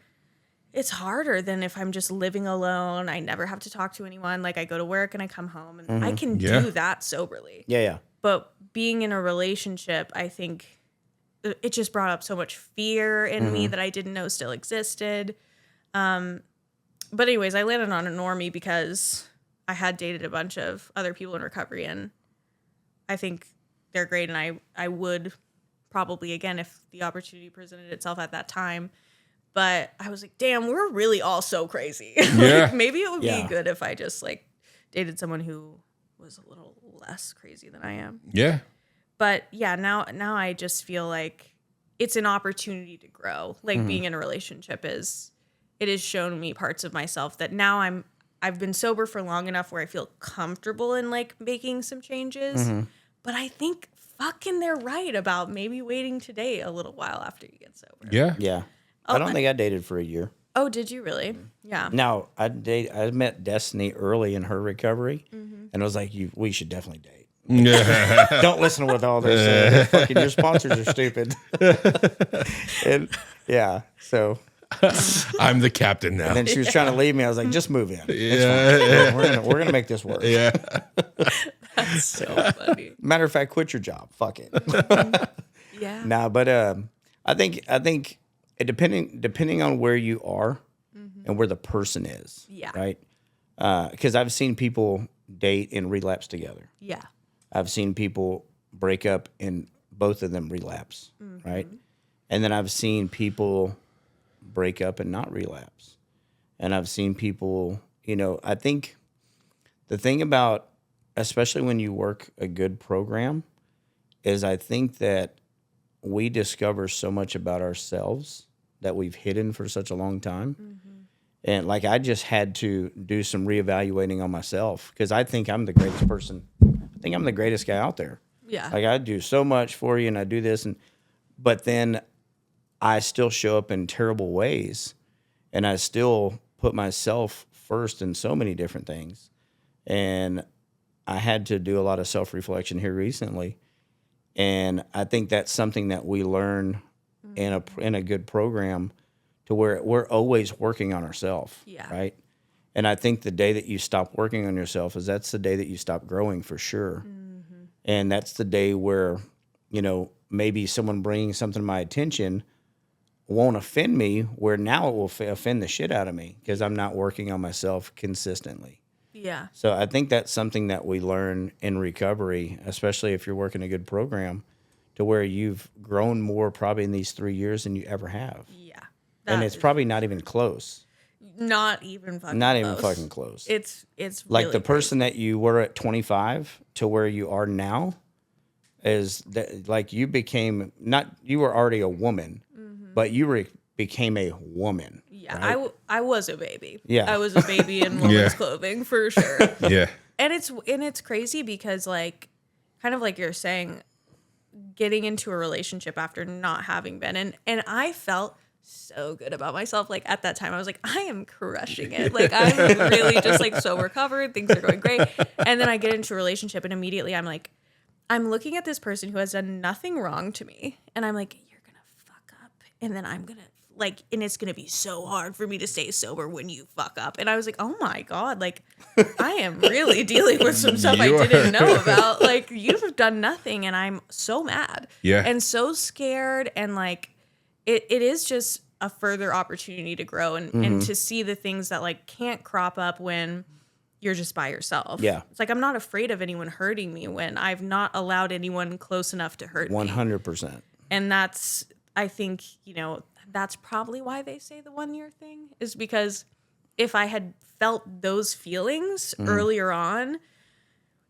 it's harder than if I'm just living alone. I never have to talk to anyone. Like, I go to work and I come home. And I can do that soberly. Yeah. But being in a relationship, I think it just brought up so much fear in me that I didn't know still existed. But anyways, I landed on a normie because I had dated a bunch of other people in recovery, and I think they're great. And I would probably, again, if the opportunity presented itself at that time. But I was like, damn, we're really all so crazy. Yeah. Like, maybe it would be good if I just like dated someone who was a little less crazy than I am. Yeah. But yeah, now I just feel like it's an opportunity to grow. Like being in a relationship it has shown me parts of myself that now I've been sober for long enough where I feel comfortable in like making some changes. But I think fucking they're right about maybe waiting to date a little while after you get sober. Yeah. Yeah. I don't think I dated for a year. Oh, did you really? Yeah. Now, I met Destiny early in her recovery, and I was like, we should definitely date. Yeah. Don't listen to what all they're saying. Fucking your sponsors are stupid. And yeah, so I'm the captain now. and then she was trying to leave me. I was like, just move in. Yeah. We're gonna make this work. Yeah. That's so funny. Matter of fact, quit your job. Fuck it. Yeah. Nah, but I think it depending on where you are and where the person is. Yeah. Right. Because I've seen people date and relapse together. Yeah. I've seen people break up and both of them relapse. Right. And then I've seen people break up and not relapse. And I've seen people, I think the thing about, especially when you work a good program, is I think that we discover so much about ourselves that we've hidden for such a long time. And like, I just had to do some reevaluating on myself because I think I'm the greatest person. I think I'm the greatest guy out there. Yeah. Like, I do so much for you and I do this. But then I still show up in terrible ways and I still put myself first in so many different things. And I had to do a lot of self-reflection here recently. And I think that's something that we learn in a good program to where we're always working on ourselves. Yeah. Right. And I think the day that you stop working on yourself that's the day that you stop growing for sure. Mm-hmm. And that's the day where, you know, maybe someone bringing something to my attention won't offend me, where now it will offend the shit out of me because I'm not working on myself consistently. Yeah. So I think that's something that we learn in recovery, especially if you're working a good program, to where you've grown more probably in these 3 years than you ever have. Yeah. And it's probably not even close. Not even fucking Not close. even fucking close. It's like really the person crazy. that you were at 25 to where you are now is that, like, you became you were already a woman, but you became a woman. Yeah, right? I was a baby. Yeah. I was a baby in woman's clothing for sure. Yeah. And it's crazy because, like, kind of like you're saying, getting into a relationship after not having been, and I felt so good about myself. Like, at that time I was like, I am crushing it. Like, I'm really just like so recovered. Things are going great. And then I get into a relationship and immediately I'm like, I'm looking at this person who has done nothing wrong to me. And I'm like, you're going to fuck up. And then I'm going to and it's going to be so hard for me to stay sober when you fuck up. And I was like, oh my God, like, I am really dealing with some stuff I didn't know about. Like, you've done nothing and I'm so mad. Yeah. And so scared. And like, it is just a further opportunity to grow and to see the things that like can't crop up when you're just by yourself. Yeah. It's like, I'm not afraid of anyone hurting me when I've not allowed anyone close enough to hurt me. 100%. And that's, I think, you know, that's probably why they say the 1 year thing, is because if I had felt those feelings earlier on,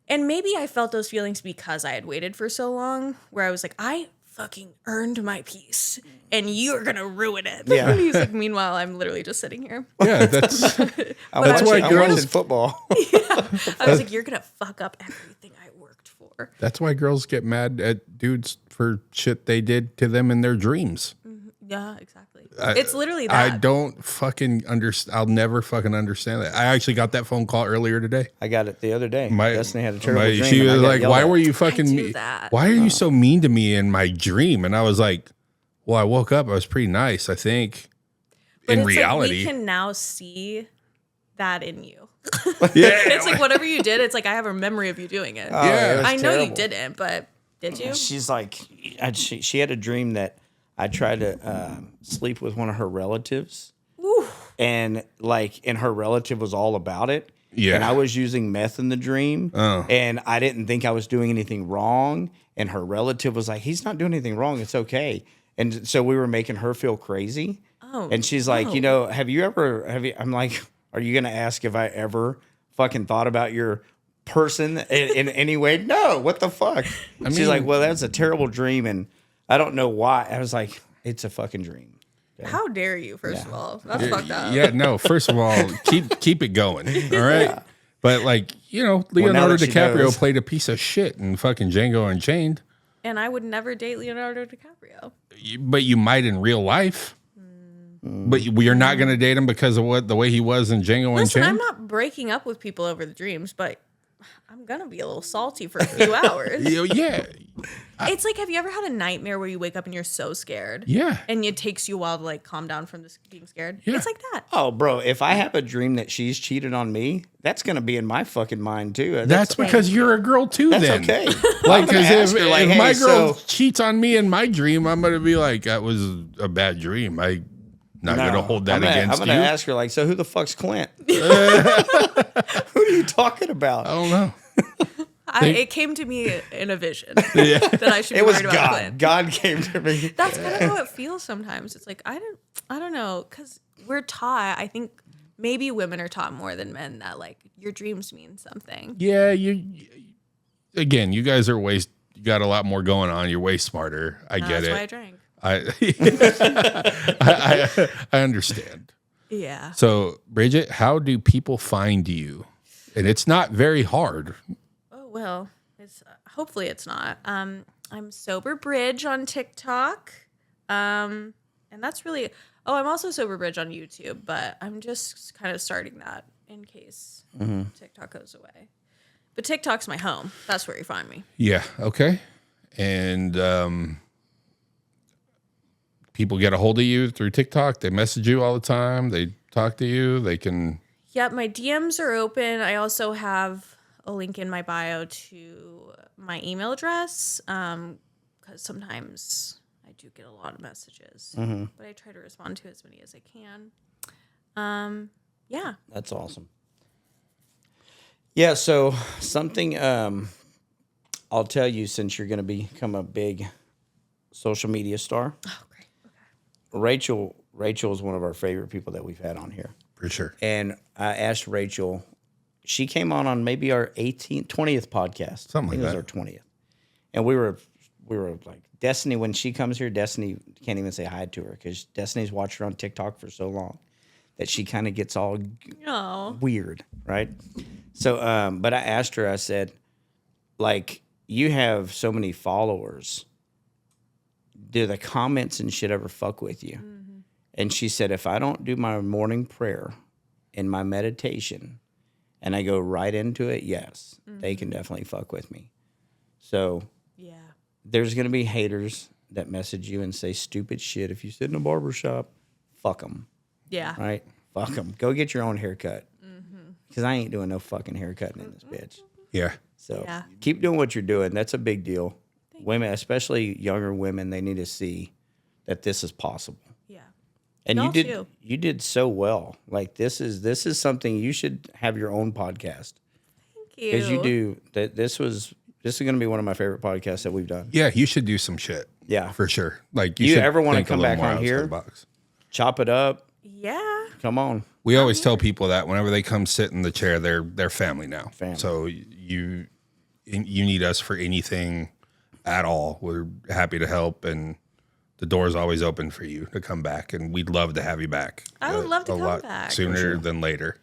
and maybe I felt those feelings because I had waited for so long, where I was like, I fucking earned my peace and you're gonna ruin it. Yeah. He's like, meanwhile, I'm literally just sitting here. Yeah, that's That's why I'm girls- watching football. I was like, you're gonna fuck up everything I worked for. that's why girls get mad at dudes for shit they did to them in their dreams. Yeah, exactly. It's literally that. I don't fucking understand. I'll never fucking understand that. I actually got that phone call earlier today. I got it the other day. Destiny had a terrible dream. She and I was got like, yelled "Why at." were you fucking do me? that. Why are you so mean to me in my dream?" And I was like, "Well, I woke up. I was pretty nice, I think." But In it's reality, like we can now see that in you. yeah, It's like whatever you did, it's like I have a memory of you doing it. Yeah. it was I know you terrible. didn't, but did you? She's like, she had a dream that I tried to sleep with one of her relatives. Ooh. And her relative was all about it. Yeah. And I was using meth in the dream. Oh. And I didn't think I was doing anything wrong. And her relative was like, he's not doing anything wrong. It's okay. And so we were making her feel crazy. Oh, And she's like, you know, I'm like, are you going to ask if I ever fucking thought about your person in any way? No, what the fuck? She's like, well, that's a terrible dream. And I don't know why. I was like, it's a fucking dream. How dare you, first of all? That's fucked up. yeah. No, first of all, keep it going. All right. But like, you know, Leonardo that she DiCaprio knows. played a piece of shit in fucking Django Unchained. And I would never date Leonardo DiCaprio. But you might in real life. But you're not going to date him because of the way he was in Django Listen, Unchained? I'm not breaking up with people over the dreams, but I'm going to be a little salty for a few hours. Yeah. It's like, have you ever had a nightmare where you wake up and you're so scared? Yeah. And it takes you a while to like calm down from this being scared? Yeah. It's like that. Oh, bro, if I have a dream that she's cheated on me, that's going to be in my fucking mind too. That's because you're a girl too. That's then okay. Like, I'm gonna because ask her, like, if hey, my girl so- cheats on me in my dream, I'm gonna be like, that was a bad dream. I'm not gonna hold that against I'm you. gonna ask her, like, so who the fuck's Clint? Who are you talking about? I don't know. It came to me in a vision that I should be It was worried about God. Clint. God came to me. That's kind of how it feels sometimes. It's like, I don't know, because we're taught, I think maybe women are taught more than men that like your dreams mean something. Yeah, again, you guys are you got a lot more going on. You're way smarter. I get That's it. why I drank. I understand. Yeah. So, Bridget, how do people find you? And it's not very hard. Oh, well, it's hopefully it's not. I'm Sober Bridge on TikTok. And that's really, I'm also Sober Bridge on YouTube, but I'm just kind of starting that in case TikTok goes away. But TikTok's my home. That's where you find me. Yeah. Okay. And people get a hold of you through TikTok. They message you all the time. They talk to you. They can. Yep, my DMs are open. I also have a link in my bio to my email address because sometimes I do get a lot of messages, but I try to respond to as many as I can. Yeah. That's awesome. Yeah, so something I'll tell you since you're going to become a big social media star. Oh, great. Okay. Rachel is one of our favorite people that we've had on here. For sure. And I asked Rachel, she came on maybe our 20th podcast. Something like I think it was our 20th. And we were like, Destiny, when she comes here, Destiny can't even say hi to her because Destiny's watched her on TikTok for so long that she kind of gets all weird, right? So, but I asked her, I said, like, you have so many followers. Do the comments and shit ever fuck with you? Mm-hmm. And she said, if I don't do my morning prayer and my meditation and I go right into it, yes, they can definitely fuck with me. So yeah, there's going to be haters that message you and say stupid shit. If you sit in a barbershop, fuck them. Yeah. Right? Fuck them. Go get your own haircut. Because I ain't doing no fucking haircutting in this bitch. Yeah. So keep doing what you're doing. That's a big deal. Women, especially younger women, they need to see that this is possible. Yeah. And Y'all you did so well. Like this is something you should have your own podcast. Thank you. Because you do that. This is going to be one of my favorite podcasts that we've done. Yeah, you should do some shit. Yeah, for sure. Like you should ever want to think a come little back more on outside here? the box. Chop it up. Yeah. Come on. We always tell people that whenever they come sit in the chair, they're family now. Family. So you need us for anything at all. We're happy to help, and the door is always open for you to come back, and we'd love to have you back. I would love to come back. Sooner than later.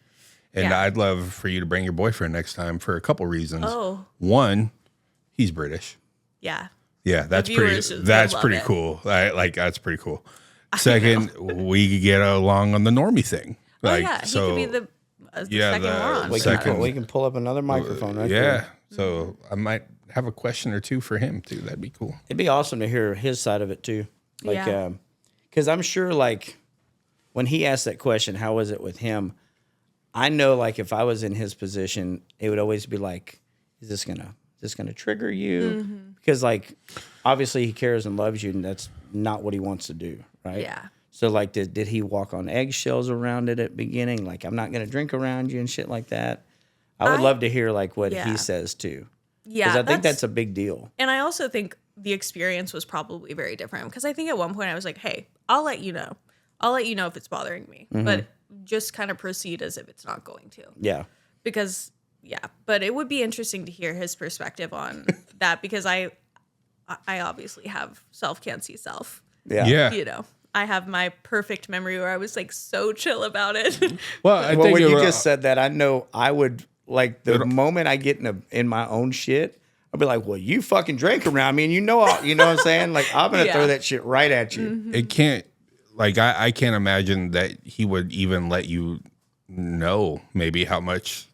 And Yeah. I'd love for you to bring your boyfriend next time for a couple reasons. Oh. One, he's British. Yeah. Yeah, that's viewers pretty. would That's love pretty it. cool. That's pretty cool. Second, we could get along on the normie thing. Like, he so, could be the yeah, second the moron. We can pull up another microphone right yeah. there. So I might have a question or two for him too. That'd be cool. It'd be awesome to hear his side of it too. Like, Yeah. because I'm sure, like, when he asked that question, how was it with him? I know, like, if I was in his position, it would always be like, is this gonna trigger you? Because, like, obviously he cares and loves you, and that's not what he wants to do, right? Yeah. So, like, did he walk on eggshells around it at the beginning? Like, I'm not gonna drink around you and shit like that. I would love to hear, like, what he says too. Yeah. Because I think that's a big deal. And I also think the experience was probably very different because I think at one point I was like, hey, I'll let you know. I'll let you know if it's bothering me, but just kind of proceed as if it's not going to. Yeah. Because, but it would be interesting to hear his perspective on that because I obviously have self can't see self. Yeah. You know, I have my perfect memory where I was like so chill about it. Well, I Well, think when it you was- just said that, I know I would, like, the moment I get in my own shit, I'll be like, well, you fucking drank around me and you know what I'm saying? Like, I'm going to throw that shit right at you. it can't, like, I can't imagine that he would even let you know maybe how much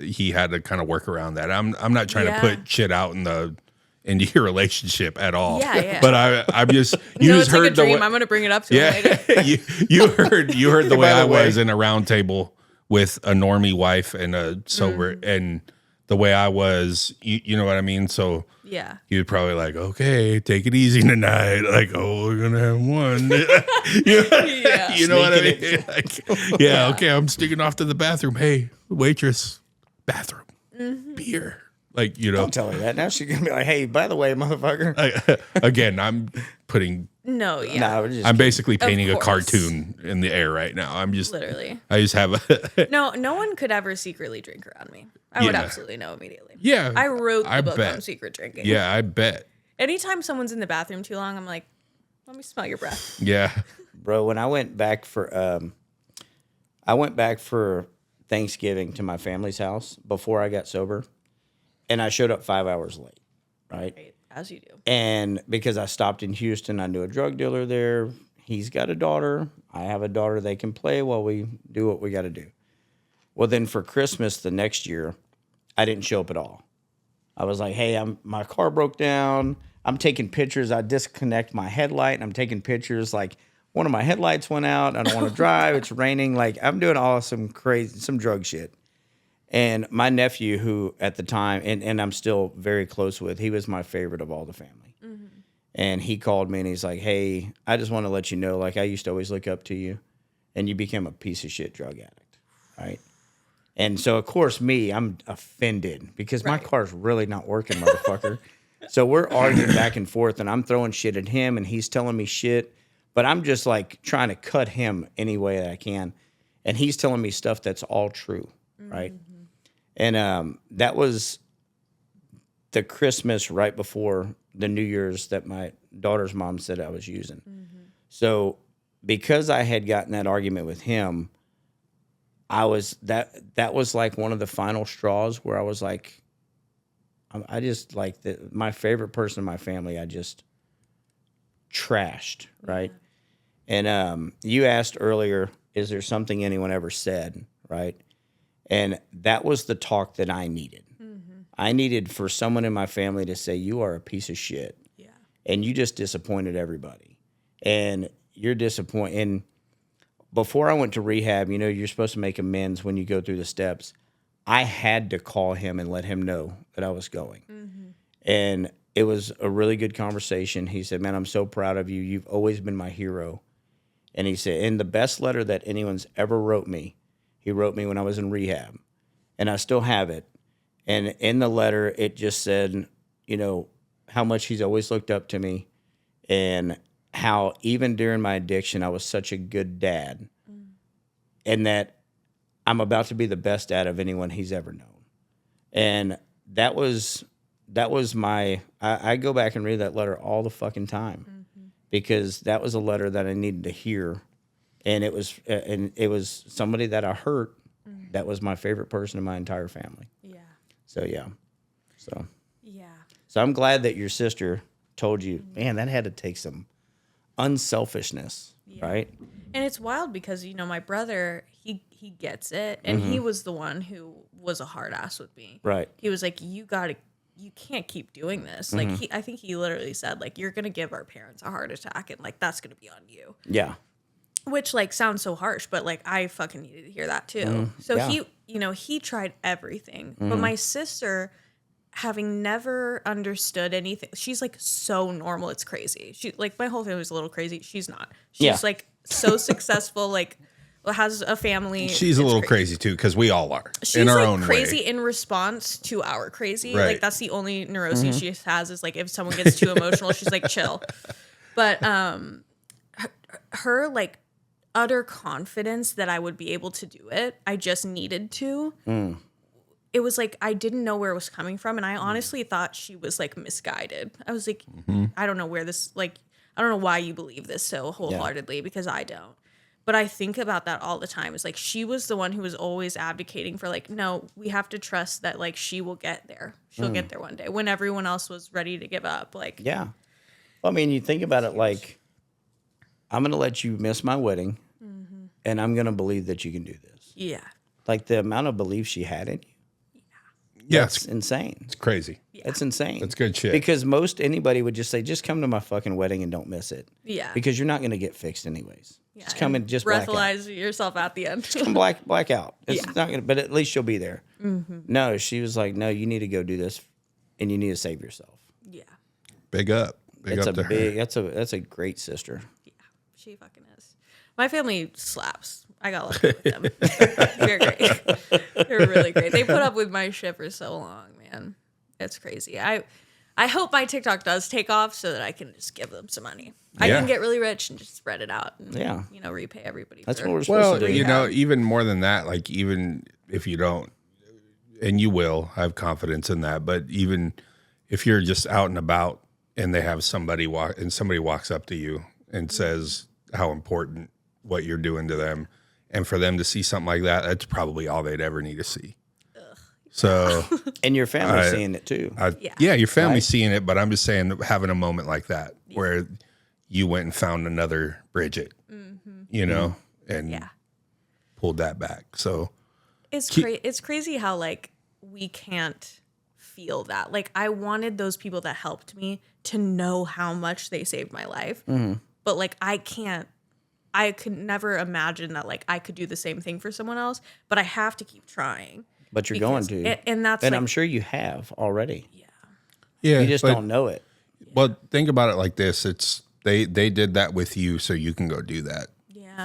he had to kind of work around that. I'm not trying to put shit out into your relationship at all. Yeah. But I'm just, you no, just it's like heard a the dream. way, I'm going to bring it up to him later. you heard the way By the I way. was in a round table with a normie wife and a sober, and the way I was, you know what I mean? So Yeah. you'd probably like, okay, take it easy tonight. Like, oh, we're gonna have one. Yeah. You know what I Sneaking mean? Like, yeah, okay, I'm sneaking off to the bathroom. Hey, waitress, bathroom, beer. Like, you know, Don't tell her that. Now she's going to be like, hey, by the way, motherfucker. again, I'm putting. No, yeah. Nah, we're just I'm basically painting a course. cartoon in the air right now. I'm just Literally. I just have a No one could ever secretly drink around me. I would Yeah. absolutely know immediately. yeah. I wrote the book bet. on secret drinking. Yeah, I bet. Anytime someone's in the bathroom too long, I'm like, let me smell your breath. Yeah. Bro, when I went back for Thanksgiving to my family's house before I got sober, and I showed up 5 hours late, right? Right, as you do. And because I stopped in Houston, I knew a drug dealer there. He's got a daughter. I have a daughter. They can play while we do what we got to do. Well, then for Christmas the next year, I didn't show up at all. I was like, hey, my car broke down. I'm taking pictures. I disconnect my headlight, and I'm taking pictures. Like, one of my headlights went out. I don't want to drive. It's raining. Like, I'm doing all some drug shit. And my nephew, who at the time, and I'm still very close with, he was my favorite of all the family. Mm-hmm. And he called me and he's like, hey, I just want to let you know, like, I used to always look up to you, and you became a piece of shit drug addict, right? And so, of course, I'm offended because my car's really not working, motherfucker. So we're arguing back and forth, and I'm throwing shit at him, and he's telling me shit. But I'm just, like, trying to cut him any way that I can. And he's telling me stuff that's all true, right? And that was the Christmas right before the New Year's that my daughter's mom said I was using. Mm-hmm. So because I had gotten that argument with him, that was like one of the final straws where I was like, I just like my favorite person in my family, I just trashed, right? Yeah. And you asked earlier, is there something anyone ever said, right? And that was the talk that I needed. Mm-hmm. I needed for someone in my family to say, you are a piece of shit. Yeah. And you just disappointed everybody. And you're disappointed. And before I went to rehab, you're supposed to make amends when you go through the steps. I had to call him and let him know that I was going. Mm-hmm. And it was a really good conversation. He said, man, I'm so proud of you. You've always been my hero. And he said, in the best letter that anyone's ever wrote me, he wrote me when I was in rehab. And I still have it. And in the letter, it just said, how much he's always looked up to me, and how even during my addiction, I was such a good dad, and that I'm about to be the best dad of anyone he's ever known. And that was my, I go back and read that letter all the fucking time, because that was a letter that I needed to hear. And it was somebody that I hurt. That was my favorite person in my entire family. Yeah. So, yeah. So I'm glad that your sister told you, man, that had to take some unselfishness, right? And it's wild because, my brother, he gets it. And he was the one who was a hard ass with me. Right. He was like, you can't keep doing this. Like, I think he literally said, like, you're going to give our parents a heart attack, and, like, that's going to be on you. Yeah. Which, like, sounds so harsh, but, like, I fucking needed to hear that, too. So he tried everything. But my sister, having never understood anything, she's, like, so normal. It's crazy. She, like, my whole family's a little crazy. She's not. She's, like, so successful, like, has a family. She's a little crazy, too, because we all are. She's, in our like, own crazy way. in response to our crazy. Right. Like, that's the only neuroses she has, is, like, if someone gets too emotional, she's, like, chill. But her, like, utter confidence that I would be able to do it, I just needed to. It was like I didn't know where it was coming from, and I honestly thought she was, like, misguided. I was like, I don't know where this, like, I don't know why you believe this so wholeheartedly, because I don't. But I think about that all the time. It's like she was the one who was always advocating for, like, no, we have to trust that, like, she will get there. She'll get there one day, when everyone else was ready to give up. Like, yeah. Well, I mean, you think about it, like, I'm going to let you miss my wedding, and I'm going to believe that you can do this. Yeah. Like, the amount of belief she had in you. Yeah. It's insane. It's crazy. Yeah. It's insane. That's good shit. Because anybody would just say, just come to my fucking wedding and don't miss it. Yeah. Because you're not going to get fixed anyways. Yeah. Just come and just breathalyze yourself at the end. Just come black out. It's not going to, but at least you'll be there. No, she was like, no, you need to go do this, and you need to save yourself. Yeah. Big up. Big up to her. That's a great sister. Yeah, she fucking is. My family slaps. I got lucky with them. They're great. They're really great. They put up with my shit for so long, man. It's crazy. I hope my TikTok does take off so that I can just give them some money. I can get really rich and just spread it out and, repay everybody. That's what we're supposed to do. Even more than that, like, even if you don't, and you will, I have confidence in that, but even if you're just out and about and they have somebody walks up to you and says how important what you're doing to them, and for them to see something like that, that's probably all they'd ever need to see. So, and your family's seeing it too. Your family's seeing it, but I'm just saying, having a moment like that where you went and found another Bridget, and pulled that back. So it's crazy how, like, we can't feel that. Like, I wanted those people that helped me to know how much they saved my life, but, like, I can't I could never imagine that like I could do the same thing for someone else, but I have to keep trying. But you're going to. And that's and like, I'm sure you have already. Yeah. You just but- don't know it. Well, think about it like this. It's they did that with you so you can go do that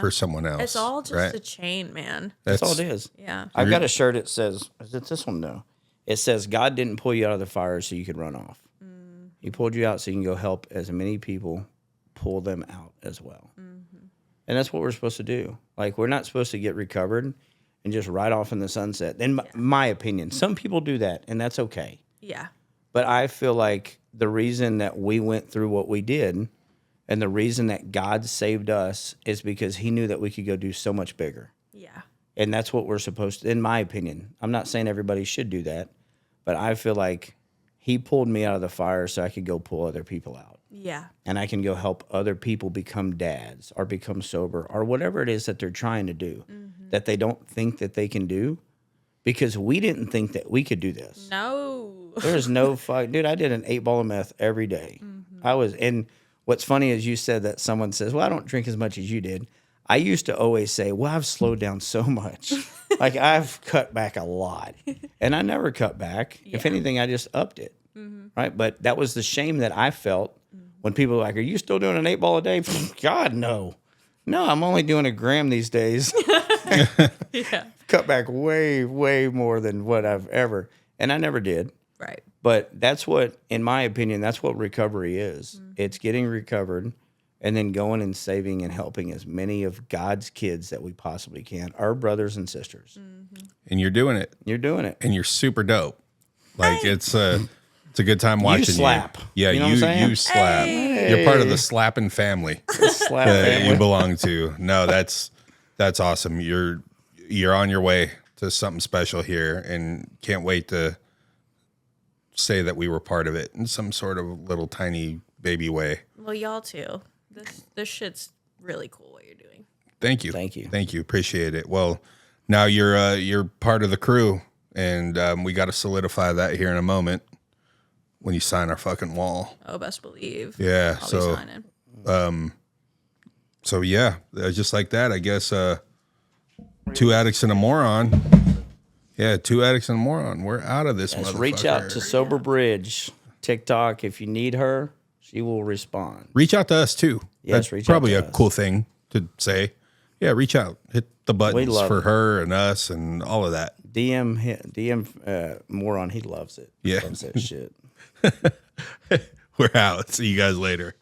for someone else. it's all just right? a chain, man. That's all it is. Yeah. I've got a shirt that says, is it this one? No. It says, God didn't pull you out of the fire so you could run off. He pulled you out so you can go help as many people pull them out as well. And that's what we're supposed to do. Like, we're not supposed to get recovered and just ride off in the sunset. In my opinion, some people do that, and that's okay. Yeah. But I feel like the reason that we went through what we did and the reason that God saved us is because he knew that we could go do so much bigger. Yeah. And that's what we're supposed to, in my opinion. I'm not saying everybody should do that, but I feel like he pulled me out of the fire so I could go pull other people out. Yeah. And I can go help other people become dads or become sober or whatever it is that they're trying to do that they don't think that they can do because we didn't think that we could do this. No. There's no fuck. Dude, I did an 8-ball of meth every day. And what's funny is you said that someone says, well, I don't drink as much as you did. I used to always say, well, I've slowed down so much. Like, I've cut back a lot. And I never cut back. If anything, I just upped it. Right? But that was the shame that I felt when people were like, are you still doing an 8-ball a day? God, no. No, I'm only doing a gram these days. Yeah. Cut back way, way more than what I've ever. And I never did. Right. But that's what, in my opinion, that's what recovery is. It's getting recovered and then going and saving and helping as many of God's kids that we possibly can, our brothers and sisters. And you're doing it. You're doing it. And you're super dope. Like it's a good time watching you. slap. Yeah, You know what I'm saying? you slap. You're part of the slapping family Slap that family. you belong to. No, that's awesome. You're on your way to something special here, and can't wait to say that we were part of it in some sort of little tiny baby way. Well, y'all too. This shit's really cool what you're doing. Thank you. Thank you. Thank you. Appreciate it. Well, now you're part of the crew, and we got to solidify that here in a moment when you sign our fucking wall. Oh, best believe. Yeah. I'll be signing. So yeah, just like that, I guess. 2 addicts and a moron. Yeah, 2 addicts and a moron. We're out of this. Just motherfucker. reach out to Sober Bridge TikTok if you need her. She will respond. Reach out to us too. Yes, That's reach out probably to a us. cool thing to say. Yeah, reach out. Hit the buttons love for it. her and us and all of that. DM Moron. He loves it. Yeah. Loves that shit. We're out. See you guys later.